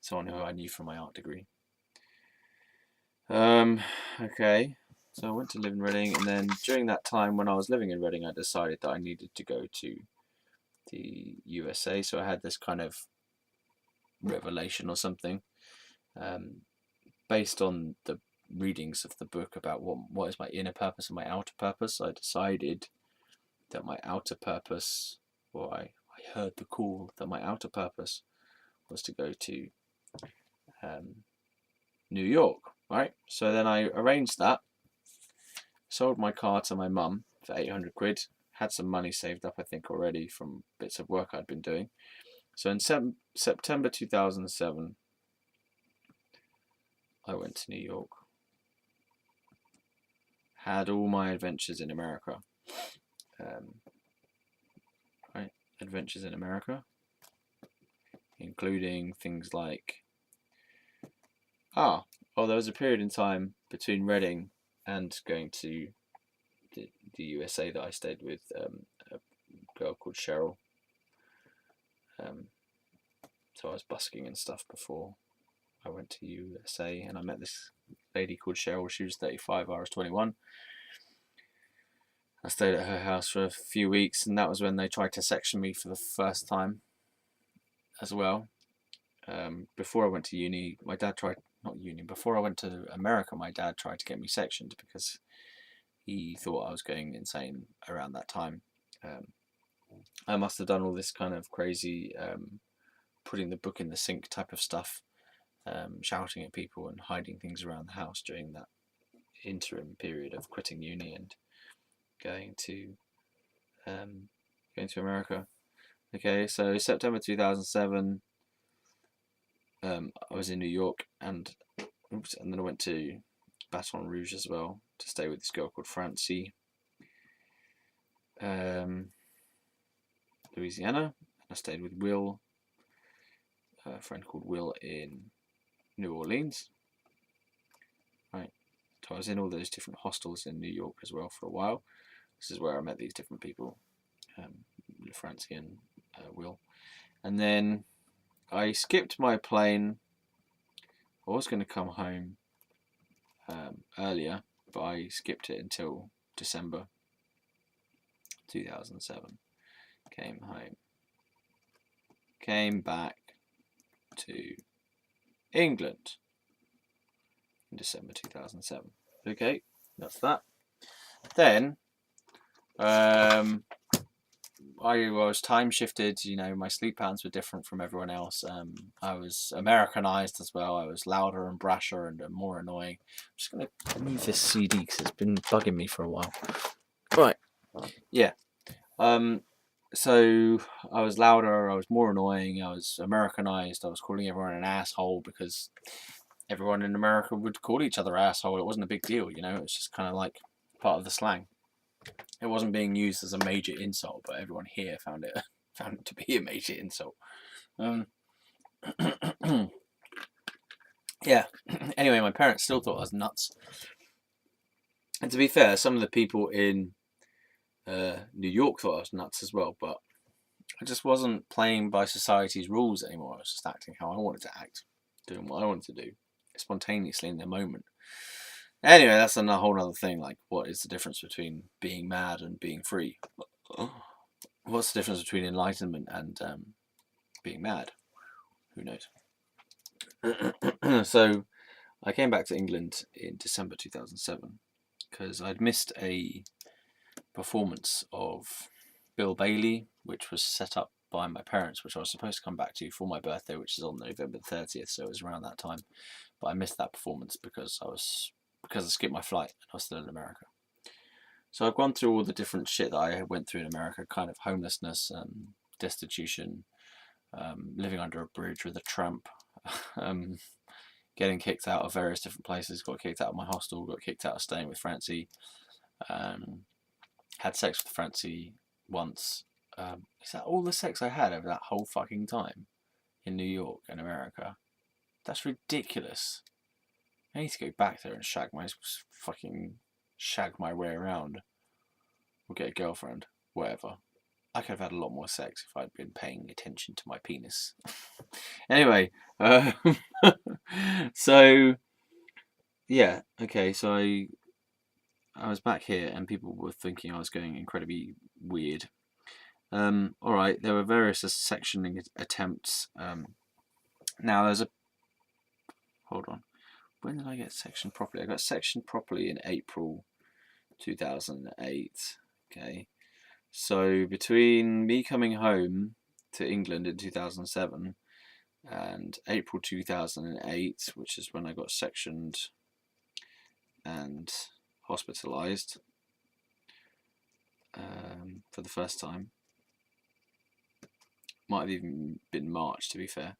Someone who I knew from my art degree. Okay, so I went to live in Reading, and then during that time when I was living in Reading, I decided that I needed to go to the USA. So I had this kind of revelation or something, based on the readings of the book about what is my inner purpose and my outer purpose. I decided that my outer purpose, or I heard the call that my outer purpose was to go to New York, right? So then I arranged that, sold my car to my mum for 800 quid, had some money saved up, I think, already from bits of work I'd been doing. So in September 2007, I went to New York, had all my adventures in America, right? Adventures in America, including things like, there was a period in time between Reading and going to the USA that I stayed with a girl called Cheryl. So I was busking and stuff before I went to USA, and I met this lady called Cheryl. She was 35, I was 21. I stayed at her house for a few weeks, and that was when they tried to section me for the first time as well. Before I went to uni, my dad tried, not uni, before I went to America, my dad tried to get me sectioned because he thought I was going insane around that time. I must have done all this kind of crazy putting the book in the sink type of stuff, shouting at people and hiding things around the house during that interim period of quitting uni and going to America. Okay, so September 2007, I was in New York, and then I went to Baton Rouge as well to stay with this girl called Francie. Louisiana. I stayed with Will, a friend called Will in New Orleans. Right, so I was in all those different hostels in New York as well for a while. This is where I met these different people, Francie and Will. And then I skipped my plane. I was going to come home earlier, but I skipped it until December 2007. Came home. Came back to England in December 2007. Okay, that's that. Then I was time shifted. You know, my sleep patterns were different from everyone else. I was Americanized as well. I was louder and brasher and more annoying. I'm just gonna move this CD because it's been bugging me for a while. Right, yeah. So I was louder. I was more annoying. I was Americanized. I was calling everyone an asshole because everyone in America would call each other asshole. It wasn't a big deal, you know. It was just kind of like part of the slang. It wasn't being used as a major insult, but everyone here found it to be a major insult. Yeah. Anyway, my parents still thought I was nuts. And to be fair, some of the people in New York thought I was nuts as well, but I just wasn't playing by society's rules anymore. I was just acting how I wanted to act, doing what I wanted to do, spontaneously in the moment. Anyway, that's a whole other thing. Like, what is the difference between being mad and being free? What's the difference between enlightenment and being mad? Who knows? So I came back to England in December 2007 because I'd missed a performance of Bill Bailey, which was set up by my parents, which I was supposed to come back to for my birthday, which is on November 30th, so it was around that time. But I missed that performance because I skipped my flight and I was still in America. So I've gone through all the different shit that I went through in America, kind of homelessness, destitution, living under a bridge with a tramp, getting kicked out of various different places, got kicked out of my hostel, got kicked out of staying with Francie, had sex with Francie once. Is that all the sex I had over that whole fucking time in New York and America? That's ridiculous. I need to go back there and shag my way around. Or get a girlfriend, whatever. I could have had a lot more sex if I'd been paying attention to my penis. Anyway, so yeah, okay, so I was back here and people were thinking I was going incredibly weird. Alright, there were various sectioning attempts. Now there's a... Hold on. When did I get sectioned properly? I got sectioned properly in April 2008. Okay. So between me coming home to England in 2007 and April 2008, which is when I got sectioned and hospitalised for the first time. Might have even been March, to be fair,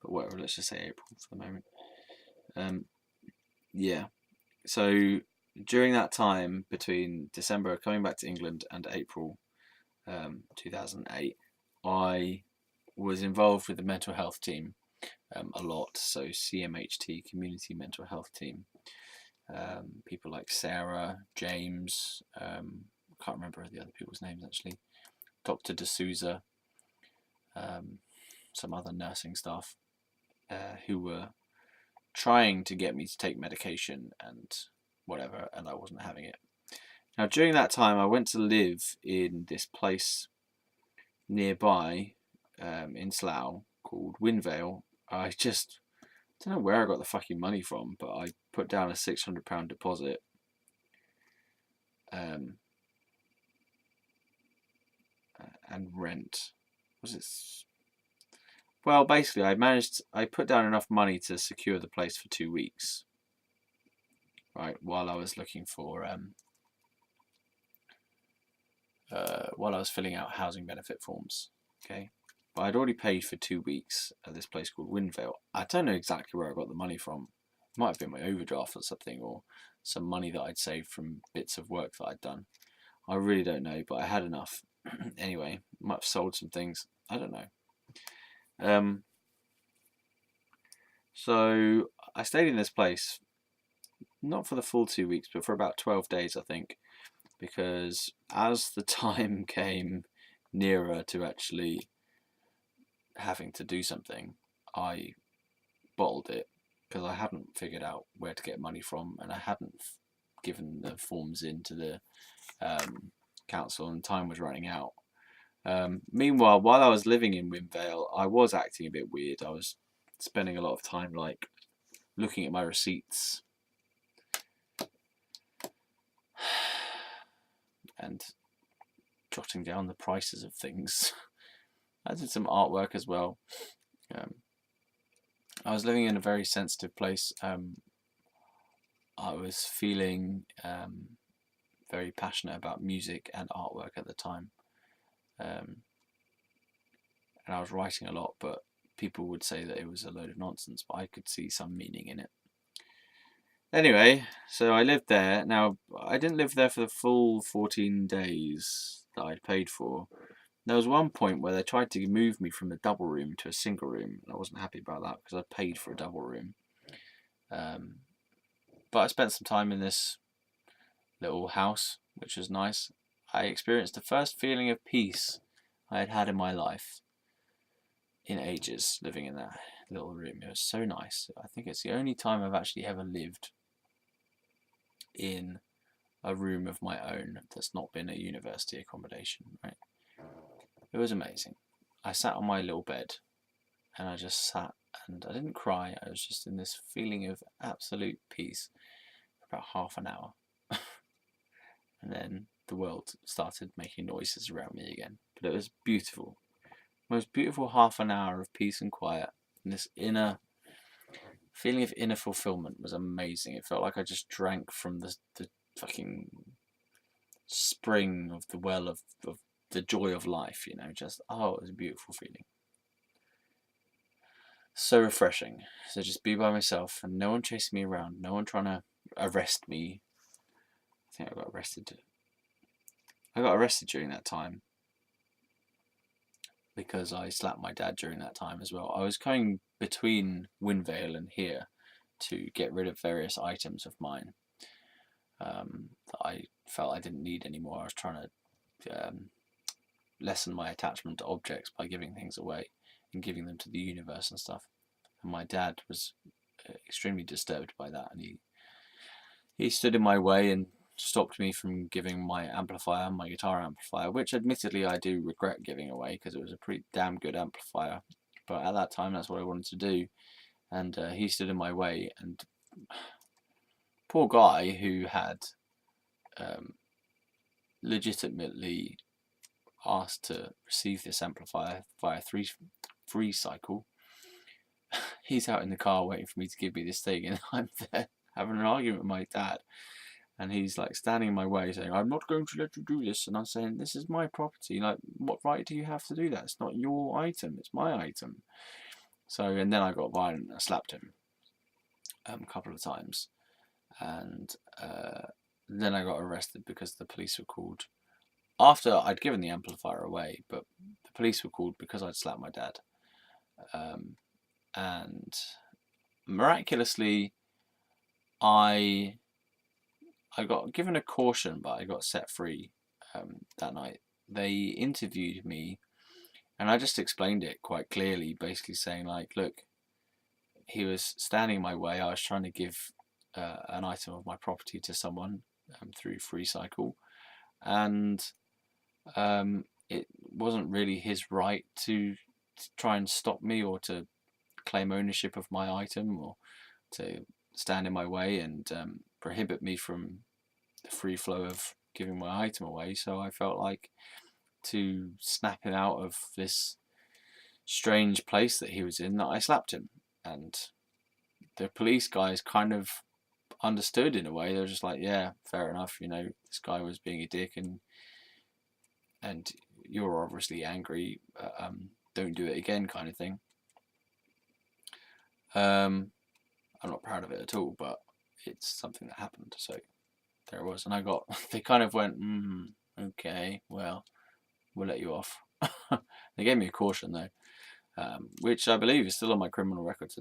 but whatever, let's just say April for the moment. Yeah, so during that time between December coming back to England and April 2008, I was involved with the mental health team a lot, so CMHT, Community Mental Health Team. People like Sarah, James, I can't remember the other people's names actually, Dr. D'Souza, some other nursing staff who were trying to get me to take medication and whatever, and I wasn't having it. Now during that time I went to live in this place nearby in Slough called Winvale. I just don't know where I got the fucking money from, but I put down a £600 deposit and rent. Was it? Well, basically I put down enough money to secure the place for 2 weeks, right, while I was looking for while I was filling out housing benefit forms. Okay, but I'd already paid for 2 weeks at this place called Winvale. I don't know exactly where I got the money from. It might have been my overdraft or something, or some money that I'd saved from bits of work that I'd done. I really don't know, but I had enough. Anyway, might have sold some things. I don't know. So I stayed in this place, not for the full 2 weeks, but for about 12 days, I think, because as the time came nearer to actually having to do something, I bottled it because I hadn't figured out where to get money from, and I hadn't given the forms in to the council, and time was running out. Meanwhile, while I was living in Winvale, I was acting a bit weird. I was spending a lot of time like looking at my receipts and jotting down the prices of things. I did some artwork as well. I was living in a very sensitive place. I was feeling very passionate about music and artwork at the time. And I was writing a lot, but people would say that it was a load of nonsense, but I could see some meaning in it. Anyway, so I lived there. Now, I didn't live there for the full 14 days that I'd paid for. There was one point where they tried to move me from a double room to a single room, and I wasn't happy about that because I paid for a double room. But I spent some time in this little house, which was nice. I experienced the first feeling of peace I had had in my life in ages, living in that little room. It was so nice. I think it's the only time I've actually ever lived in a room of my own that's not been a university accommodation, right? It was amazing. I sat on my little bed and I just sat and I didn't cry. I was just in this feeling of absolute peace for about half an hour. And then the world started making noises around me again. But it was beautiful. Most beautiful half an hour of peace and quiet. And this inner feeling of inner fulfillment was amazing. It felt like I just drank from the fucking spring of the well of the joy of life, you know, just, oh, it was a beautiful feeling. So refreshing. So just be by myself and no one chasing me around, no one trying to arrest me. I think I got arrested. I got arrested during that time because I slapped my dad during that time as well. I was going between Winvale and here to get rid of various items of mine that I felt I didn't need anymore. I was trying to lessen my attachment to objects by giving things away and giving them to the universe and stuff. And my dad was extremely disturbed by that, and he stood in my way and stopped me from giving my amplifier, my guitar amplifier, which admittedly I do regret giving away because it was a pretty damn good amplifier. But at that time, that's what I wanted to do, and he stood in my way. And poor guy who had legitimately asked to receive this amplifier via free cycle. He's out in the car waiting for me to give me this thing, and I'm there having an argument with my dad. And he's like standing in my way saying, I'm not going to let you do this. And I'm saying, this is my property. Like, what right do you have to do that? It's not your item. It's my item. So, and then I got violent and I slapped him a couple of times. And then I got arrested because the police were called after I'd given the amplifier away, but the police were called because I'd slapped my dad. And miraculously, I got given a caution, but I got set free that night. They interviewed me, and I just explained it quite clearly, basically saying, like, look, he was standing in my way. I was trying to give an item of my property to someone through free cycle, and it wasn't really his right to try and stop me or to claim ownership of my item or to stand in my way and prohibit me from the free flow of giving my item away. So I felt like to snap him out of this strange place that he was in, that I slapped him. And the police guys kind of understood in a way. They were just like, yeah, fair enough, you know, this guy was being a dick and you're obviously angry, don't do it again, kind of thing. I'm not proud of it at all, but it's something that happened, so there it was. And they kind of went, okay, well, we'll let you off. They gave me a caution though, which I believe is still on my criminal record to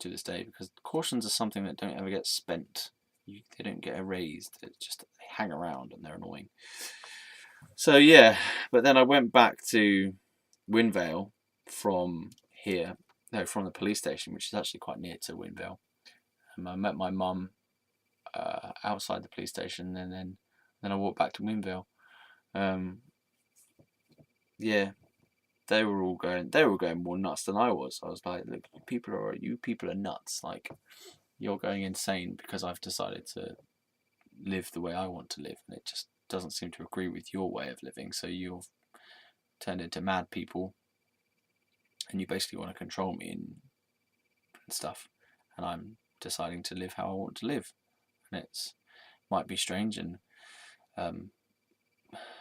this day, because cautions are something that don't ever get spent. They don't get erased. It's just they hang around and they're annoying. So yeah, but then I went back to Winvale from here, no, from the police station, which is actually quite near to Winvale. And I met my mum outside the police station, and then I walked back to Winvale. Yeah, they were all going more nuts than I was. I was like, look, you people are nuts. Like, you're going insane because I've decided to live the way I want to live, and it just doesn't seem to agree with your way of living. So you've turned into mad people, and you basically want to control me and stuff. And I'm deciding to live how I want to live, and it's might be strange and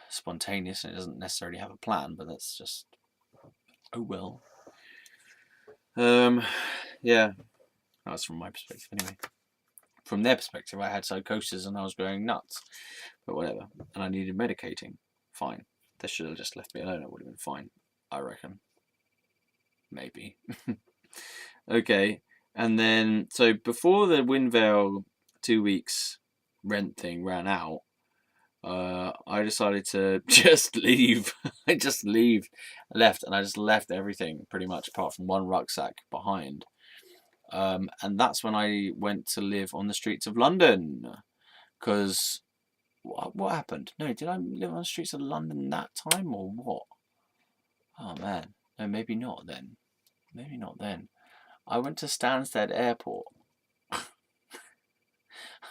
spontaneous, and it doesn't necessarily have a plan, but that's just, oh well. Yeah, that's from my perspective anyway. From their perspective, I had psychosis and I was going nuts, but whatever. And I needed medicating. Fine. They should have just left me alone. It would have been fine, I reckon. Maybe. Okay. And then, so before the Winvale 2 weeks rent thing ran out, I decided to just leave. I just left, and I just left everything pretty much apart from one rucksack behind. And that's when I went to live on the streets of London. Because what happened? No, did I live on the streets of London that time or what? Oh man, no, maybe not then. Maybe not then. I went to Stansted Airport.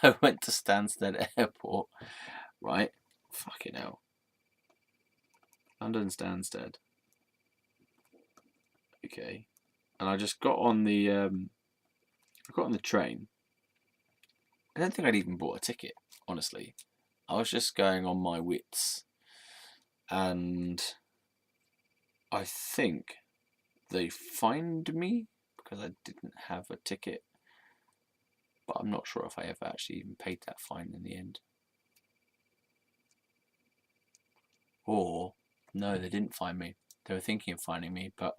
I went to Stansted Airport, right? Fucking hell. London Stansted. Okay. And I just got on the train. I don't think I'd even bought a ticket, honestly. I was just going on my wits. And I think they fined me because I didn't have a ticket. But I'm not sure if I ever actually even paid that fine in the end. Or, no, they didn't fine me. They were thinking of fining me, but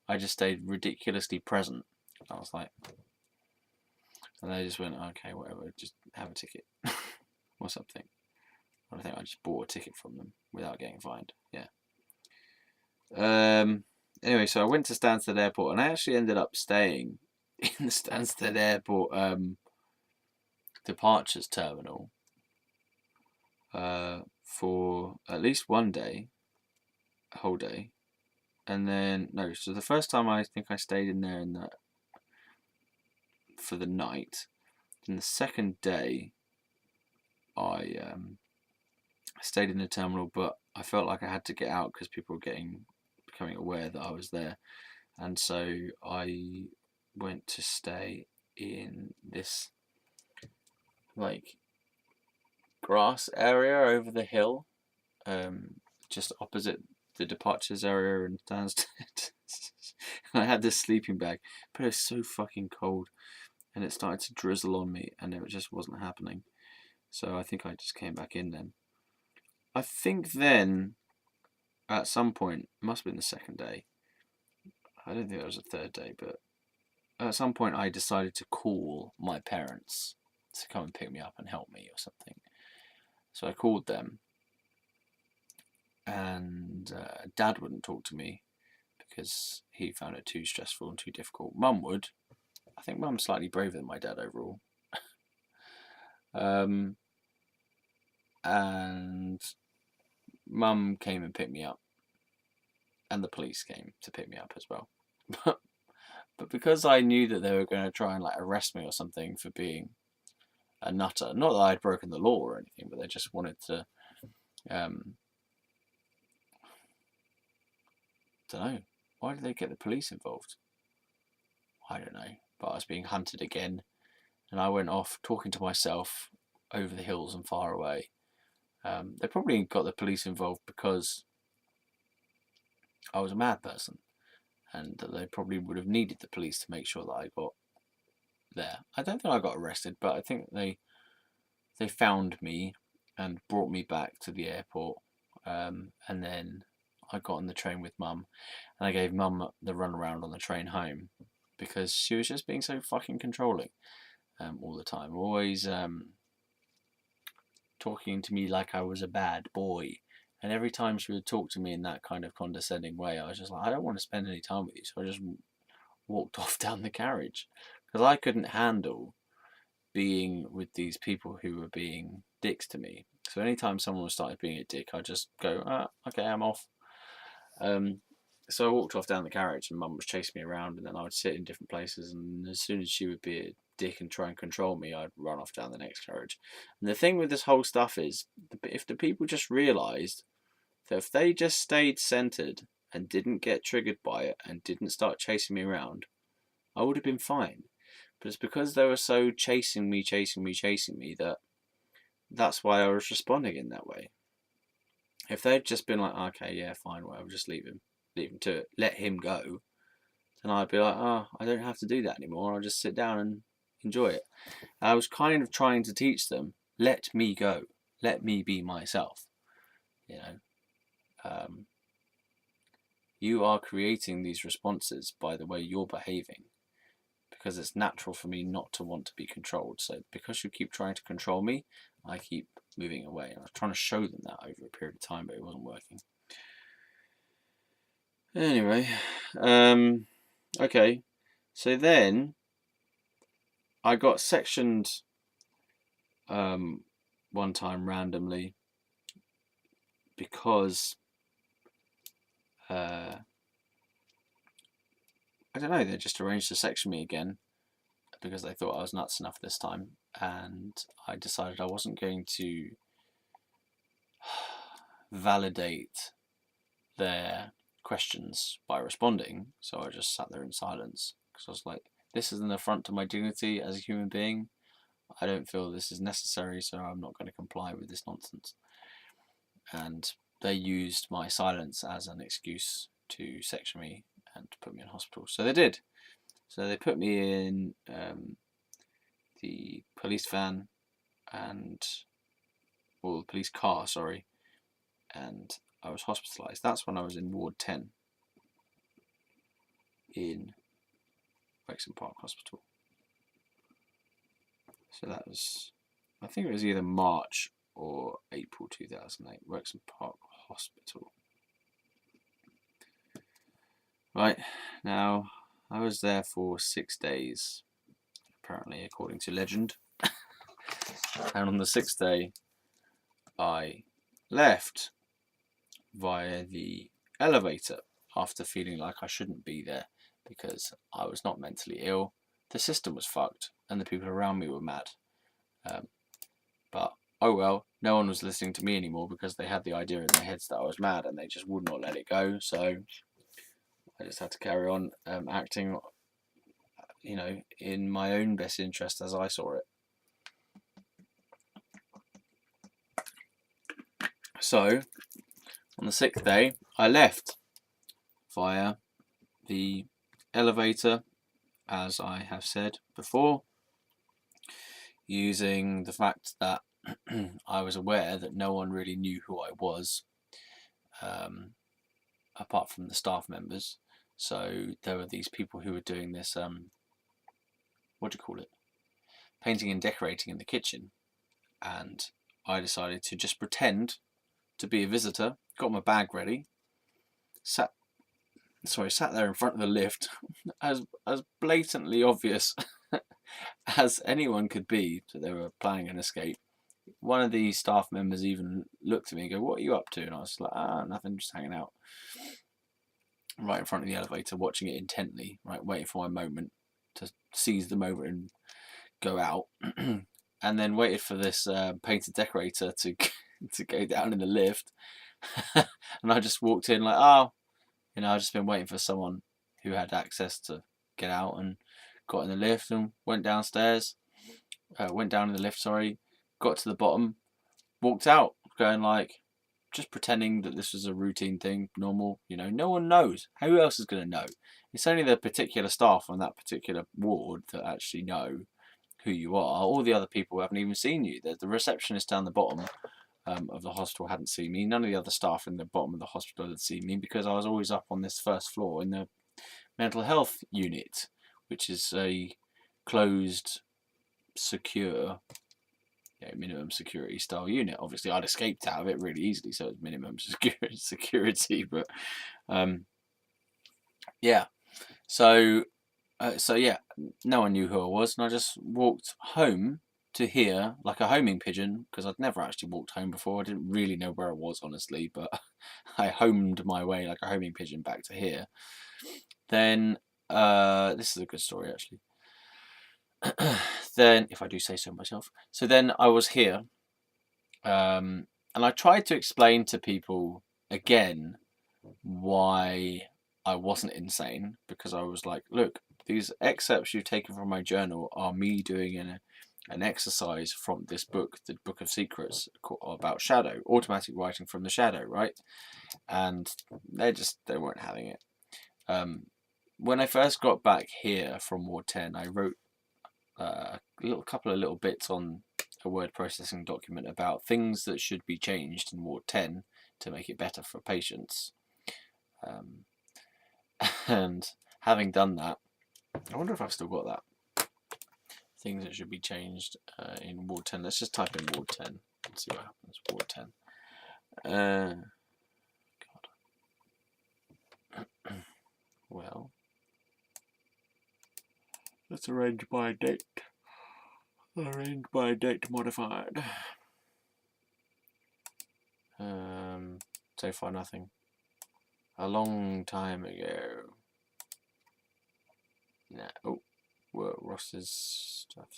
I just stayed ridiculously present. I was like, and they just went, okay, whatever, just have a ticket or something. I think I just bought a ticket from them without getting fined. Yeah. Anyway, so I went to Stansted Airport, and I actually ended up staying in the Stansted Airport departures terminal for at least one day, a whole day. And then, no, so the first time I think I stayed in there for the night. And the second day, I stayed in the terminal, but I felt like I had to get out because people were becoming aware that I was there. And so I went to stay in this like grass area over the hill, just opposite the departures area in Stansted. And I had this sleeping bag, but it was so fucking cold, and it started to drizzle on me, and it just wasn't happening. So I think I just came back in then. I think then, at some point, it must have been the second day. I don't think it was the third day, but at some point I decided to call my parents to come and pick me up and help me or something. So I called them, and Dad wouldn't talk to me because he found it too stressful and too difficult. Mum would. I think Mum's slightly braver than my dad overall. And Mum came and picked me up, and the police came to pick me up as well. But because I knew that they were going to try and like arrest me or something for being a nutter, not that I'd broken the law or anything, but they just wanted to, don't know, why did they get the police involved? I don't know, but I was being hunted again, and I went off talking to myself over the hills and far away. They probably got the police involved because I was a mad person, and that they probably would have needed the police to make sure that I got there. I don't think I got arrested, but I think they found me and brought me back to the airport, and then I got on the train with Mum, and I gave Mum the runaround on the train home because she was just being so fucking controlling all the time, always talking to me like I was a bad boy. And every time she would talk to me in that kind of condescending way, I was just like, I don't want to spend any time with you. So I just walked off down the carriage because I couldn't handle being with these people who were being dicks to me. So anytime someone started being a dick, I'd just go, okay, I'm off. So I walked off down the carriage, and Mum was chasing me around, and then I would sit in different places, and as soon as she would be a dick and try and control me, I'd run off down the next carriage. And the thing with this whole stuff is, if the people just realised that if they just stayed centred and didn't get triggered by it and didn't start chasing me around, I would have been fine. But it's because they were so chasing me that that's why I was responding in that way. If they'd just been like, okay, yeah, fine, whatever, just leave him to it, let him go, then I'd be like, oh, I don't have to do that anymore. I'll just sit down and enjoy it. And I was kind of trying to teach them, let me go, let me be myself. You know, you are creating these responses by the way you're behaving, because it's natural for me not to want to be controlled. So because you keep trying to control me, I keep moving away. And I was trying to show them that over a period of time, but it wasn't working. Anyway, okay. So then I got sectioned one time randomly because I don't know, they just arranged to section me again because they thought I was nuts enough this time, and I decided I wasn't going to validate their questions by responding, so I just sat there in silence because I was like, this is an affront to my dignity as a human being. I don't feel this is necessary, so I'm not going to comply with this nonsense. And they used my silence as an excuse to section me and to put me in hospital. So they did. So they put me in the police van the police car, sorry, and I was hospitalised. That's when I was in Ward 10 in Wrexham Park Hospital. So that was, I think it was either March or April 2008, Wrexham Park Hospital. Right, now I was there for 6 days, apparently, according to legend. And on the 6th day, I left via the elevator after feeling like I shouldn't be there because I was not mentally ill. The system was fucked and the people around me were mad. But oh well, no one was listening to me anymore because they had the idea in their heads that I was mad and they just would not let it go. So I just had to carry on acting, in my own best interest as I saw it. So on the 6th day, I left via the elevator, as I have said before, using the fact that I was aware that no one really knew who I was, apart from the staff members. So there were these people who were doing this, painting and decorating in the kitchen, and I decided to just pretend to be a visitor, got my bag ready, sat there in front of the lift, as blatantly obvious as anyone could be that they were planning an escape. One of the staff members even looked at me and go, "What are you up to?" And I was like, nothing, just hanging out. Right in front of the elevator, watching it intently, right, waiting for my moment to seize the moment and go out. And then waited for this painter decorator to go down in the lift. And I just walked in like, I've just been waiting for someone who had access to get out, and got in the lift and went downstairs. Went down in the lift, got to the bottom, walked out, going like, just pretending that this was a routine thing, normal. No one knows. Who else is going to know? It's only the particular staff on that particular ward that actually know who you are. All the other people haven't even seen you. The receptionist down the bottom of the hospital hadn't seen me. None of the other staff in the bottom of the hospital had seen me because I was always up on this first floor in the mental health unit, which is a closed, secure, minimum security style unit. Obviously, I'd escaped out of it really easily, so it's minimum security. But yeah, so yeah, no one knew who I was, and I just walked home to here like a homing pigeon, because I'd never actually walked home before. I didn't really know where I was, honestly, but I homed my way like a homing pigeon back to here. Then this is a good story, actually. Then, if I do say so myself, so then I was here, and I tried to explain to people again why I wasn't insane, because I was like, look, these excerpts you've taken from my journal are me doing an exercise from this book, the Book of Secrets, about shadow, automatic writing from the shadow, right? And they weren't having it. When I first got back here from Ward 10, I wrote a couple of little bits on a word processing document about things that should be changed in Ward 10 to make it better for patients. And having done that, I wonder if I've still got that. I things that should be changed in Ward 10. Let's just type in Ward 10 and see what happens. Ward 10. God. Well, let's arrange by date. Arrange by date modified. So far nothing. A long time ago. No. Oh, Ross's stuff.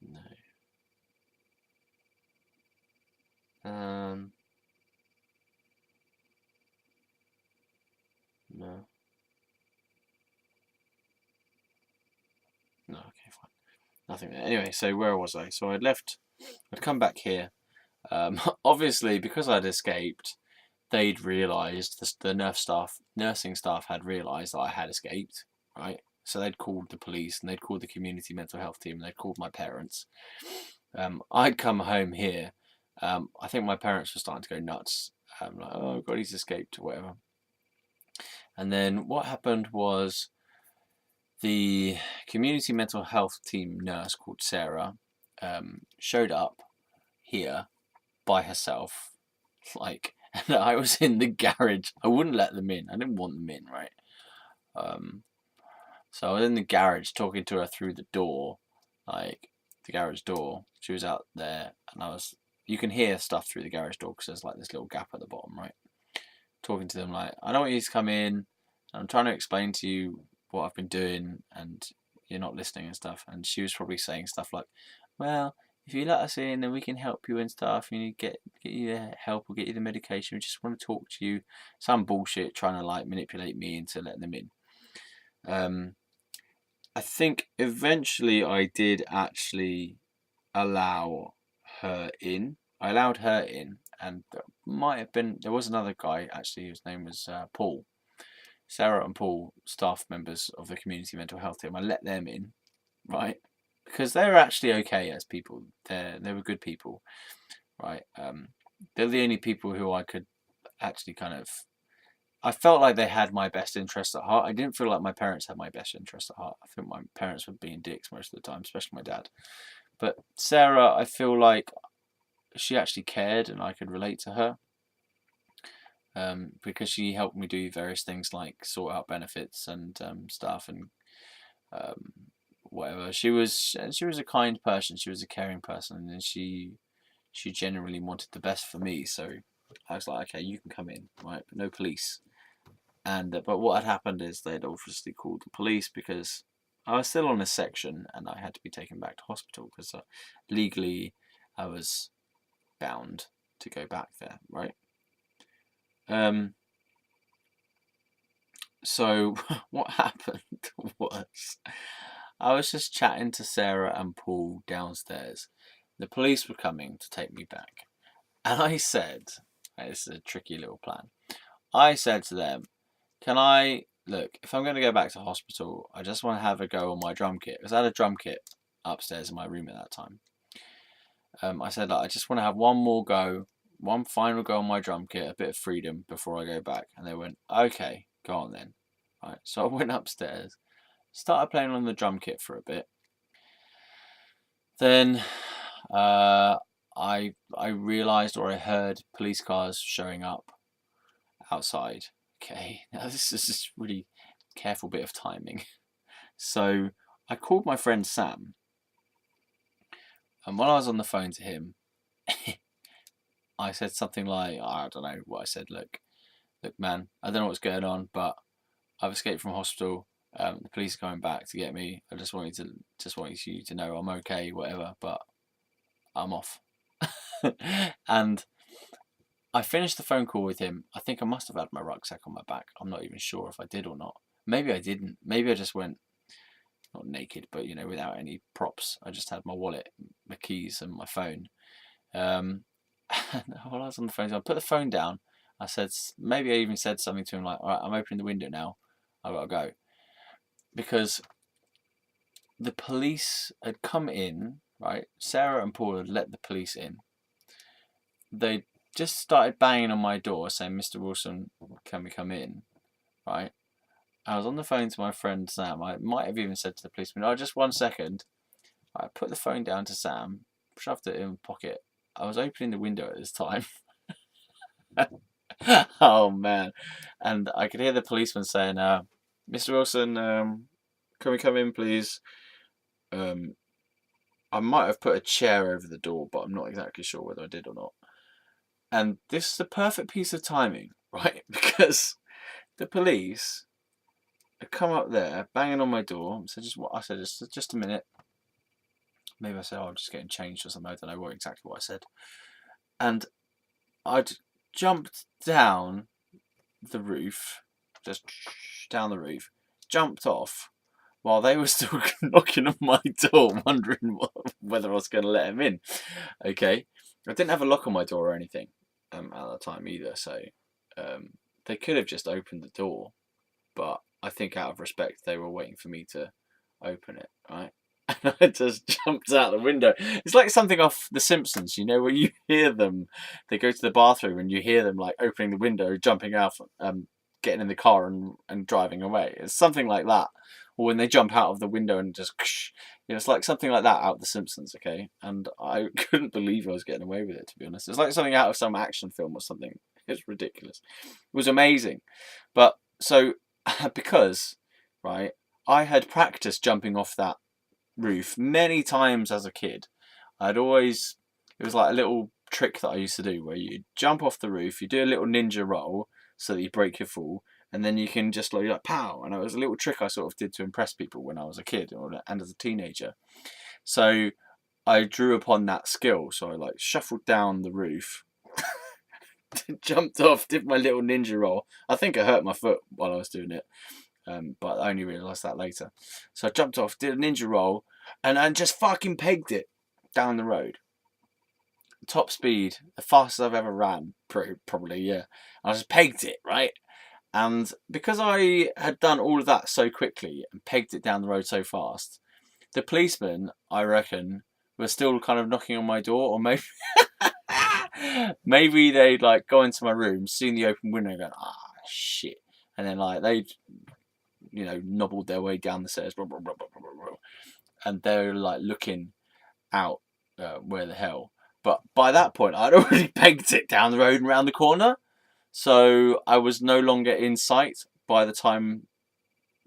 No. No. No, okay, fine. Nothing there. Anyway, so where was I? So I'd come back here. Obviously, because I'd escaped, they'd realised, the nursing staff had realised that I had escaped, right? So they'd called the police and they'd called the community mental health team and they'd called my parents. I'd come home here. I think my parents were starting to go nuts. Like, oh God, he's escaped or whatever. And then what happened was the community mental health team nurse called Sarah showed up here by herself. Like, and I was in the garage. I wouldn't let them in. I didn't want them in, right? So I was in the garage talking to her through the door, like the garage door. She was out there, and you can hear stuff through the garage door because there's like this little gap at the bottom, right? Talking to them like, I don't want you to come in. I'm trying to explain to you what I've been doing, and you're not listening and stuff. And she was probably saying stuff like, well, if you let us in, then we can help you and stuff. You need to get you the help or get you the medication. We just want to talk to you. Some bullshit trying to like manipulate me into letting them in. I think eventually I did actually allow her in. I allowed her in, and there was another guy actually whose name was Paul. Sarah and Paul, staff members of the community mental health team. I let them in, right? Because they were actually okay as people. They were good people, right? They're the only people who I could actually I felt like they had my best interest at heart. I didn't feel like my parents had my best interest at heart. I think my parents were being dicks most of the time, especially my dad. But Sarah, I feel like she actually cared and I could relate to her. Because she helped me do various things like sort out benefits and stuff and whatever. She was a kind person. She was a caring person, and she genuinely wanted the best for me. So I was like, okay, you can come in, right? But no police. And but what had happened is they'd obviously called the police because I was still on a section and I had to be taken back to hospital because legally I was bound to go back there, right? So what happened was I was just chatting to Sarah and Paul downstairs. The police were coming to take me back. And I said, this is a tricky little plan. I said to them, look, if I'm going to go back to hospital, I just want to have a go on my drum kit. Because I had a drum kit upstairs in my room at that time. I said, I just want to have one final go on my drum kit, a bit of freedom before I go back. And they went, okay, go on then. Right, so I went upstairs, started playing on the drum kit for a bit. Then I realised, or I heard, police cars showing up outside. Okay, now this is just really careful bit of timing. So I called my friend Sam, and while I was on the phone to him, I said something like, I don't know what I said. Look, man, I don't know what's going on, but I've escaped from hospital. The police are coming back to get me. I just want you to know I'm okay, whatever, but I'm off. And I finished the phone call with him. I think I must have had my rucksack on my back. I'm not even sure if I did or not. Maybe I didn't. Maybe I just went, not naked, but without any props. I just had my wallet, my keys, and my phone. And while I was on the phone, so I put the phone down. I said, maybe I even said something to him like, all right, I'm opening the window now. I've got to go. Because the police had come in, right? Sarah and Paul had let the police in. They just started banging on my door saying, Mr. Wilson, can we come in? Right? I was on the phone to my friend Sam. I might have even said to the policeman, "Oh, just 1 second." I put the phone down to Sam, shoved it in my pocket. I was opening the window at this time. Oh man! And I could hear the policeman saying, "Mr. Wilson, can we come in, please?" I might have put a chair over the door, but I'm not exactly sure whether I did or not. And this is the perfect piece of timing, right? Because the police had come up there, banging on my door. So just a minute. Maybe I said, "Oh, I'm just getting changed" or something. I don't know exactly what I said. And I'd jumped down the roof, just down the roof, jumped off while they were still knocking on my door, wondering whether I was going to let them in. Okay, I didn't have a lock on my door or anything at the time either, so they could have just opened the door, but I think out of respect they were waiting for me to open it, right? And I just jumped out the window. It's like something off The Simpsons, you know, where you hear them, they go to the bathroom and you hear them like opening the window, jumping out, getting in the car and driving away. It's something like that. Or when they jump out of the window and just, you know, it's like something like that out of The Simpsons, okay? And I couldn't believe I was getting away with it, to be honest. It's like something out of some action film or something. It's ridiculous. It was amazing. But so, because, right, I had practiced jumping off that roof many times as a kid. It was like a little trick that I used to do where you jump off the roof, you do a little ninja roll so that you break your fall, and then you can just like pow. And it was a little trick I sort of did to impress people when I was a kid and as a teenager. So I drew upon that skill. So I like shuffled down the roof, jumped off, did my little ninja roll. I think I hurt my foot while I was doing it. But I only realised that later. So I jumped off, did a ninja roll, and just fucking pegged it down the road. Top speed, the fastest I've ever ran, probably, yeah. I just pegged it, right? And because I had done all of that so quickly and pegged it down the road so fast, the policeman, I reckon, was still kind of knocking on my door, or maybe maybe they'd like go into my room, seen the open window, and go, "Ah, shit," and then like they'd, you know, nobbled their way down the stairs, and they're like looking out, where the hell. But by that point, I'd already pegged it down the road and round the corner, so I was no longer in sight by the time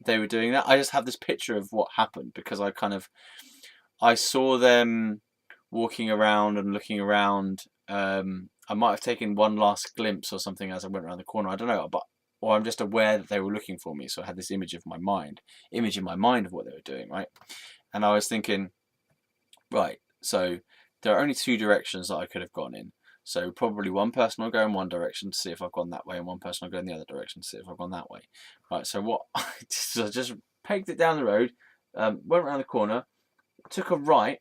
they were doing that. I just have this picture of what happened because I saw them walking around and looking around. I might have taken one last glimpse or something as I went around the corner. I don't know, or I'm just aware that they were looking for me. So I had this image in my mind of what they were doing, right? And I was thinking, right, so there are only two directions that I could have gone in. So probably one person will go in one direction to see if I've gone that way, and one person will go in the other direction to see if I've gone that way. Right, so what I did, I just pegged it down the road, went around the corner, took a right,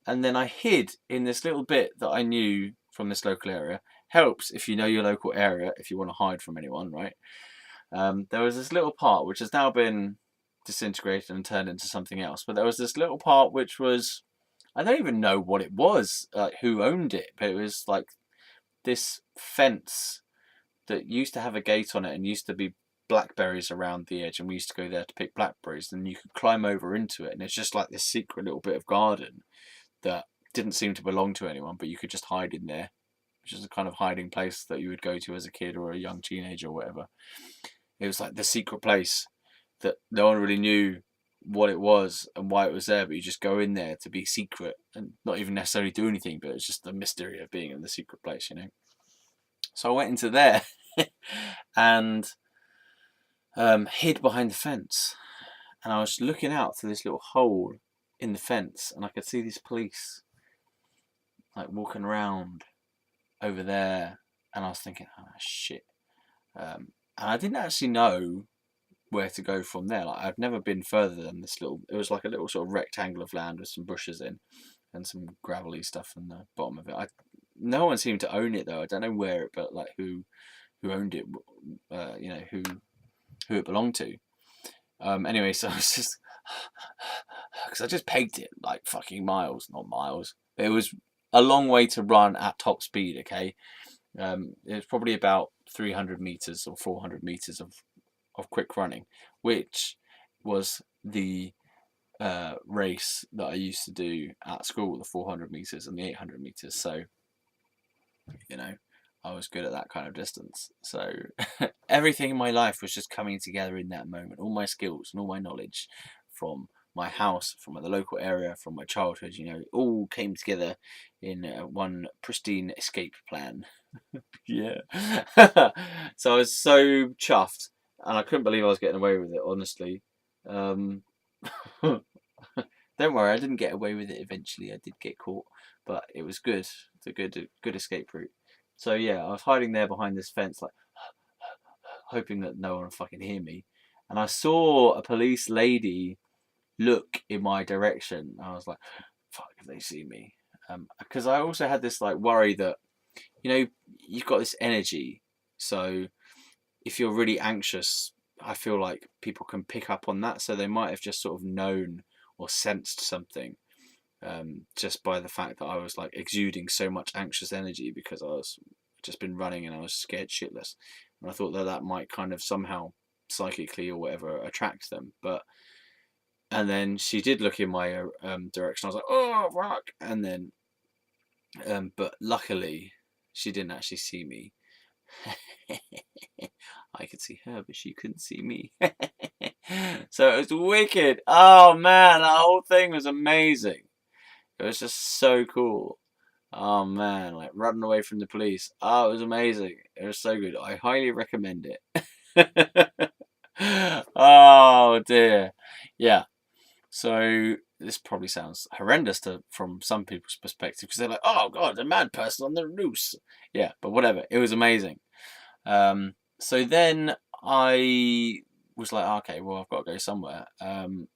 and then I hid in this little bit that I knew from this local area. Helps if you know your local area, if you want to hide from anyone, right? There was this little part which has now been disintegrated and turned into something else, but there was this little part which was, I don't even know what it was, like who owned it, but it was like this fence that used to have a gate on it and used to be blackberries around the edge, and we used to go there to pick blackberries, and you could climb over into it, and it's just like this secret little bit of garden that didn't seem to belong to anyone, but you could just hide in there, which is a kind of hiding place that you would go to as a kid or a young teenager or whatever. It was like the secret place that no one really knew what it was and why it was there, but you just go in there to be secret and not even necessarily do anything, but it's just the mystery of being in the secret place, you know. So I went into there and hid behind the fence, and I was looking out through this little hole in the fence, and I could see these police like walking around over there, and I was thinking, oh shit, and I didn't actually know where to go from there. Like I've never been further than this little. It was like a little sort of rectangle of land with some bushes in and some gravelly stuff in the bottom of it. No one seemed to own it though. I don't know where it, but like who owned it. You know who it belonged to. Anyway, so I was just because I just pegged it like fucking miles, not miles. It was a long way to run at top speed. Okay, it was probably about 300 meters or 400 meters of of quick running, which was the race that I used to do at school, the 400 meters and the 800 meters. So, you know, I was good at that kind of distance. So everything in my life was just coming together in that moment. All my skills and all my knowledge from my house, from the local area, from my childhood, it all came together in one pristine escape plan. Yeah. So I was so chuffed, and I couldn't believe I was getting away with it, honestly. Um, Don't worry, I didn't get away with it eventually. I did get caught, but it was good. It's a good escape route. So yeah, I was hiding there behind this fence, like hoping that no one would fucking hear me. And I saw a police lady look in my direction. I was like, fuck if they see me. Because I also had this like worry that, you've got this energy. So if you're really anxious, I feel like people can pick up on that. So they might have just sort of known or sensed something, just by the fact that I was like exuding so much anxious energy because I was just been running and I was scared shitless. And I thought that that might kind of somehow psychically or whatever attract them. And then she did look in my direction. I was like, oh fuck! And then, but luckily, she didn't actually see me. I could see her, but she couldn't see me. So it was wicked. Oh man, that whole thing was amazing. It was just so cool. Oh man, like running away from the police. Oh, it was amazing. It was so good. I highly recommend it. Oh dear. Yeah. So this probably sounds horrendous from some people's perspective because they're like, "Oh God, a mad person on the loose." Yeah, but whatever. It was amazing. So then I was like, okay, well, I've got to go somewhere. And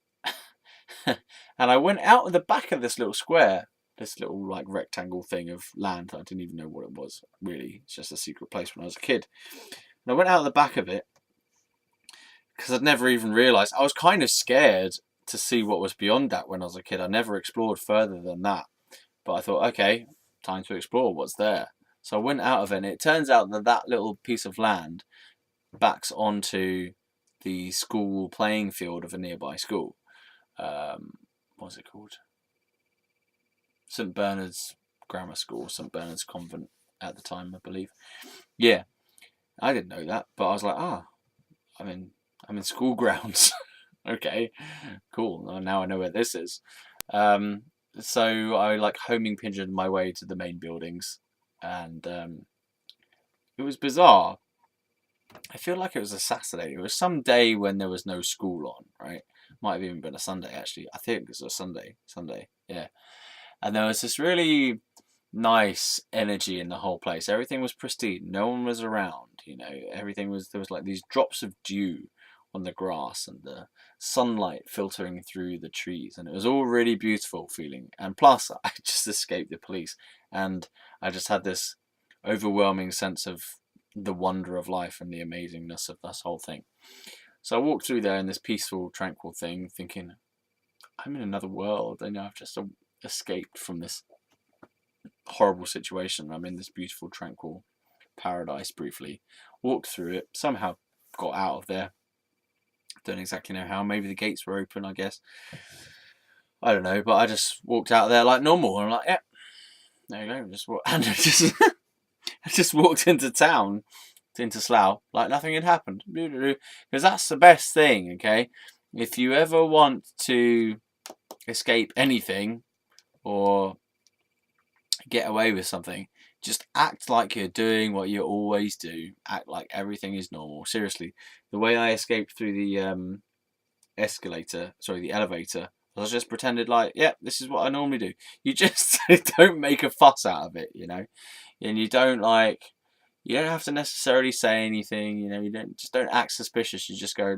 I went out of the back of this little square, this little like rectangle thing of land. I didn't even know what it was, really. It's just a secret place when I was a kid. And I went out of the back of it because I'd never even realised. I was kind of scared to see what was beyond that when I was a kid. I never explored further than that. But I thought, okay, time to explore what's there. So I went out of it, and it turns out that that little piece of land backs onto the school playing field of a nearby school. What was it called? St. Bernard's Grammar School, St. Bernard's Convent at the time, I believe. Yeah, I didn't know that, but I was like, I'm in school grounds. Okay, cool. Now I know where this is. So I like homing pigeoned my way to the main buildings, and it was bizarre. I feel like it was a Saturday. It was some day when there was no school on, right? Might have even been a Sunday, actually. I think it was a Sunday. Sunday, yeah. And there was this really nice energy in the whole place. Everything was pristine. No one was around, Everything was, there was like these drops of dew on the grass and the sunlight filtering through the trees. And it was all really beautiful feeling. And plus, I just escaped the police. And I just had this overwhelming sense of the wonder of life and the amazingness of this whole thing. So I walked through there in this peaceful, tranquil thing, thinking, I'm in another world. I've just escaped from this horrible situation. I'm in this beautiful, tranquil paradise briefly. Walked through it, somehow got out of there. Don't exactly know how. Maybe the gates were open, I guess. I don't know, but I just walked out there like normal. And I'm like, yeah, there you go. I just walked into town, into Slough, like nothing had happened. Because that's the best thing, okay? If you ever want to escape anything or get away with something, just act like you're doing what you always do. Act like everything is normal. Seriously, the way I escaped through the the elevator, I was just pretended like, yeah, this is what I normally do. You just don't make a fuss out of it, and you don't have to necessarily say anything, you don't act suspicious. You just go,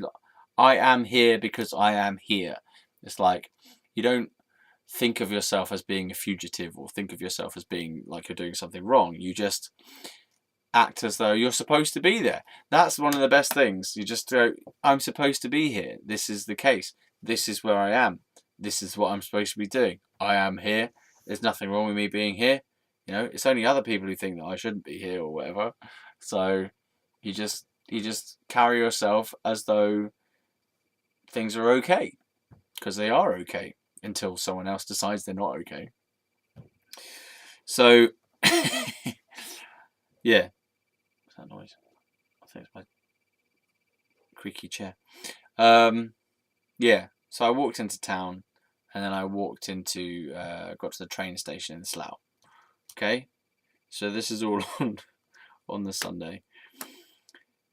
I am here because I am here. It's like, you don't think of yourself as being a fugitive or think of yourself as being like you're doing something wrong. You just act as though you're supposed to be there. That's one of the best things. You just go, I'm supposed to be here. This is the case. This is where I am. This is what I'm supposed to be doing. I am here. There's nothing wrong with me being here. It's only other people who think that I shouldn't be here or whatever. So you just you just carry yourself as though things are okay, because they are okay until someone else decides they're not okay. So, yeah. What's that noise? I think it's my creaky chair. Yeah. So I walked into town, and then I walked into, got to the train station in Slough. Okay. So this is all on the Sunday.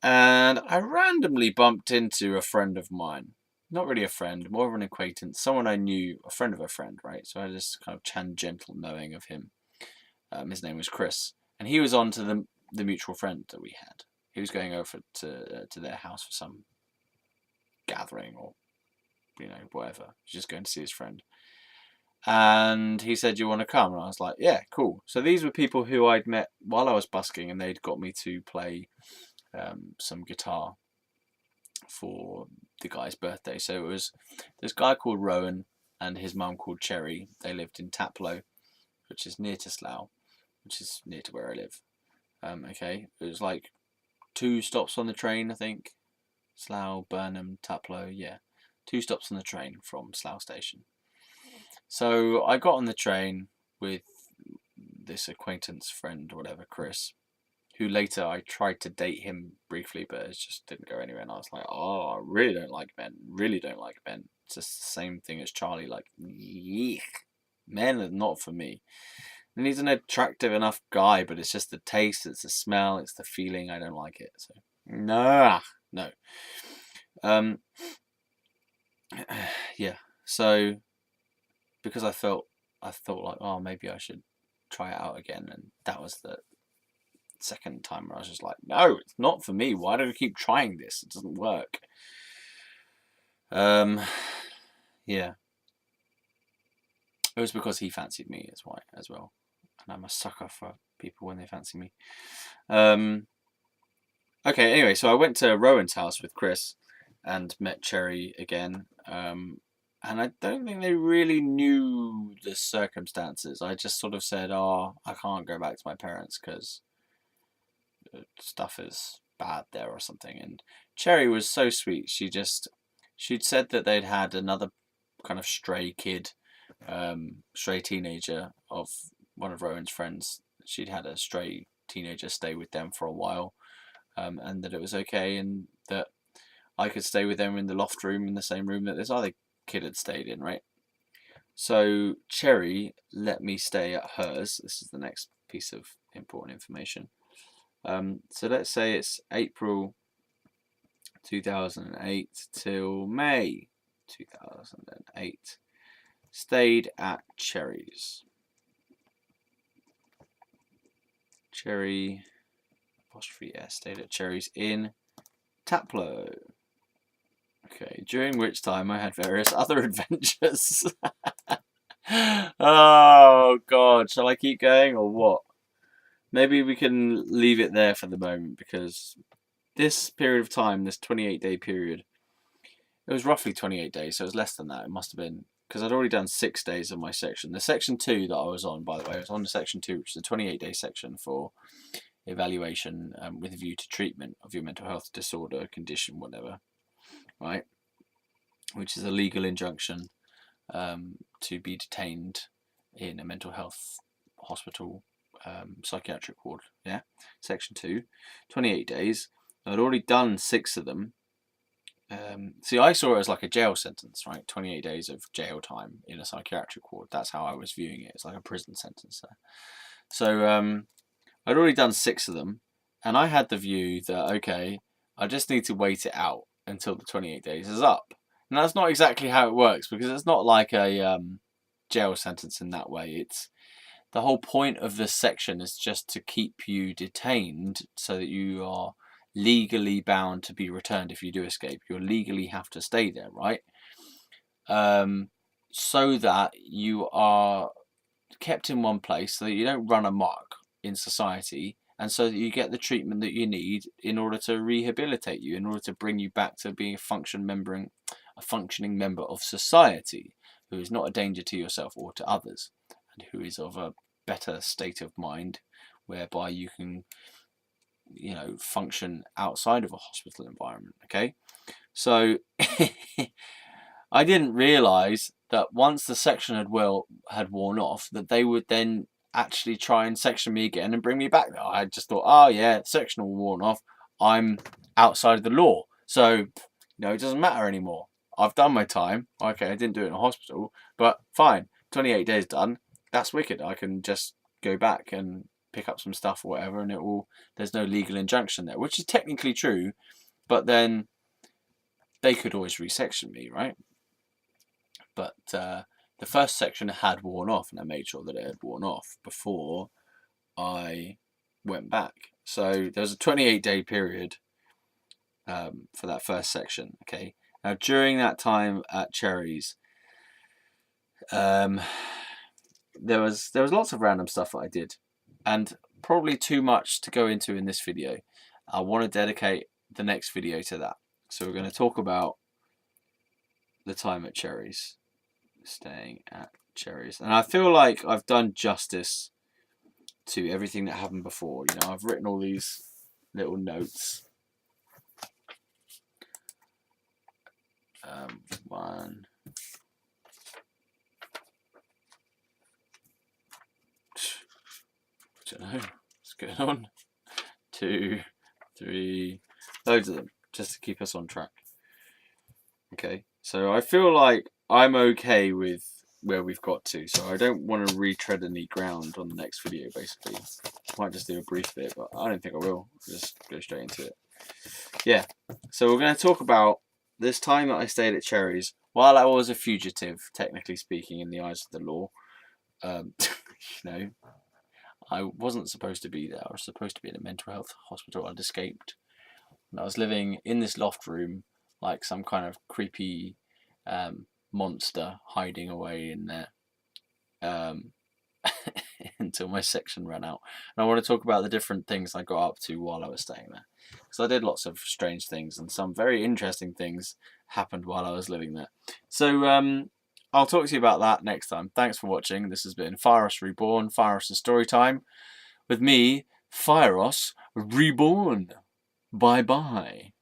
And I randomly bumped into a friend of mine. Not really a friend, more of an acquaintance. Someone I knew, a friend of a friend, right? So I had this kind of tangential knowing of him. His name was Chris. And he was on to the mutual friend that we had. He was going over to their house for some gathering or, whatever. He's just going to see his friend. And he said, "You want to come?" And I was like, "Yeah, cool." So these were people who I'd met while I was busking, and they'd got me to play some guitar for the guy's birthday. So it was this guy called Rowan and his mum called Cherry. They lived in Taplow, which is near to Slough, which is near to where I live. Okay, it was like 2 stops on the train, I think. Slough, Burnham, Taplow, yeah. 2 stops on the train from Slough station. So I got on the train with this acquaintance friend or whatever, Chris, who later I tried to date him briefly, but it just didn't go anywhere. And I was like, oh, I really don't like men. Really don't like men. It's just the same thing as Charlie. Like, yeek. Men are not for me. And he's an attractive enough guy, but it's just the taste, it's the smell, it's the feeling. I don't like it. So, no. Yeah. So, because I thought like, oh, maybe I should try it out again. And that was the second time where I was just like, no, it's not for me. Why do I keep trying this? It doesn't work. Yeah. It was because he fancied me as well. And I'm a sucker for people when they fancy me. Okay, anyway, so I went to Rowan's house with Chris and met Cherry again. And I don't think they really knew the circumstances. I just sort of said, oh, I can't go back to my parents because stuff is bad there or something. And Cherry was so sweet. She'd said that they'd had another kind of stray kid, stray teenager of one of Rowan's friends. She'd had a stray teenager stay with them for a while, and that it was okay, and that I could stay with them in the loft room, in the same room that this other kid had stayed in, right? So Cherry let me stay at hers. This is the next piece of important information. So let's say it's April 2008 till May 2008. Stayed at Cherry's. Cherry apostrophe S. Stayed at Cherry's in Taplow. Okay, during which time I had various other adventures. Oh God, shall I keep going or what? Maybe we can leave it there for the moment, because this period of time, this 28-day period, it was roughly 28 days, so it was less than that. It must have been, because I'd already done 6 days of my section. The section 2 that I was on, by the way, I was on the section 2, which is a 28-day section for evaluation with a view to treatment of your mental health disorder, condition, whatever, right? Which is a legal injunction to be detained in a mental health hospital, psychiatric ward. Yeah, section 2, 28 days. I'd already done 6 of them. See, I saw it as like a jail sentence, right? 28 days of jail time in a psychiatric ward. That's how I was viewing it. It's like a prison sentence there. So I'd already done 6 of them, and I had the view that, okay, I just need to wait it out until the 28 days is up. And that's not exactly how it works, because it's not like a jail sentence in that way. It's the whole point of this section is just to keep you detained so that you are legally bound to be returned if you do escape. You legally have to stay there, right? So that you are kept in one place, so that you don't run amok in society, and so that you get the treatment that you need in order to rehabilitate you, in order to bring you back to being a functioning member of society, who is not a danger to yourself or to others, and who is of a better state of mind, whereby you can function outside of a hospital environment. Okay, so I didn't realise that once the section had worn off, that they would then actually try and section me again and bring me back there. I just thought, oh yeah, section all worn off, I'm outside of the law, so it doesn't matter anymore. I've done my time. Okay, I didn't do it in a hospital, but fine. 28 days done. That's wicked. I can just go back and pick up some stuff or whatever, and there's no legal injunction there, which is technically true, but then they could always resection me, right? But the first section had worn off, and I made sure that it had worn off before I went back. So there was a 28-day period for that first section. Okay. Now during that time at Cherries, there was lots of random stuff that I did, and probably too much to go into in this video. I want to dedicate the next video to that. So we're going to talk about the time at Cherries, staying at Cherries, and I feel like I've done justice to everything that happened before. I've written all these little notes. One, I don't know what's going on. 2, 3, loads of them, just to keep us on track. Okay, so I feel like I'm okay with where we've got to, so I don't want to retread any ground on the next video. Basically, I might just do a brief bit, but I don't think I will. I'll just go straight into it. Yeah, so we're going to talk about this time that I stayed at Cherries while I was a fugitive, technically speaking, in the eyes of the law. I wasn't supposed to be there. I was supposed to be in a mental health hospital. I'd escaped, and I was living in this loft room like some kind of creepy monster hiding away in there until my section ran out. And I want to talk about the different things I got up to while I was staying there, because I did lots of strange things, and some very interesting things happened while I was living there. So I'll talk to you about that next time. Thanks for watching. This has been Fieros Reborn, Fieros Story Time, with me, Fieros Reborn. Bye bye.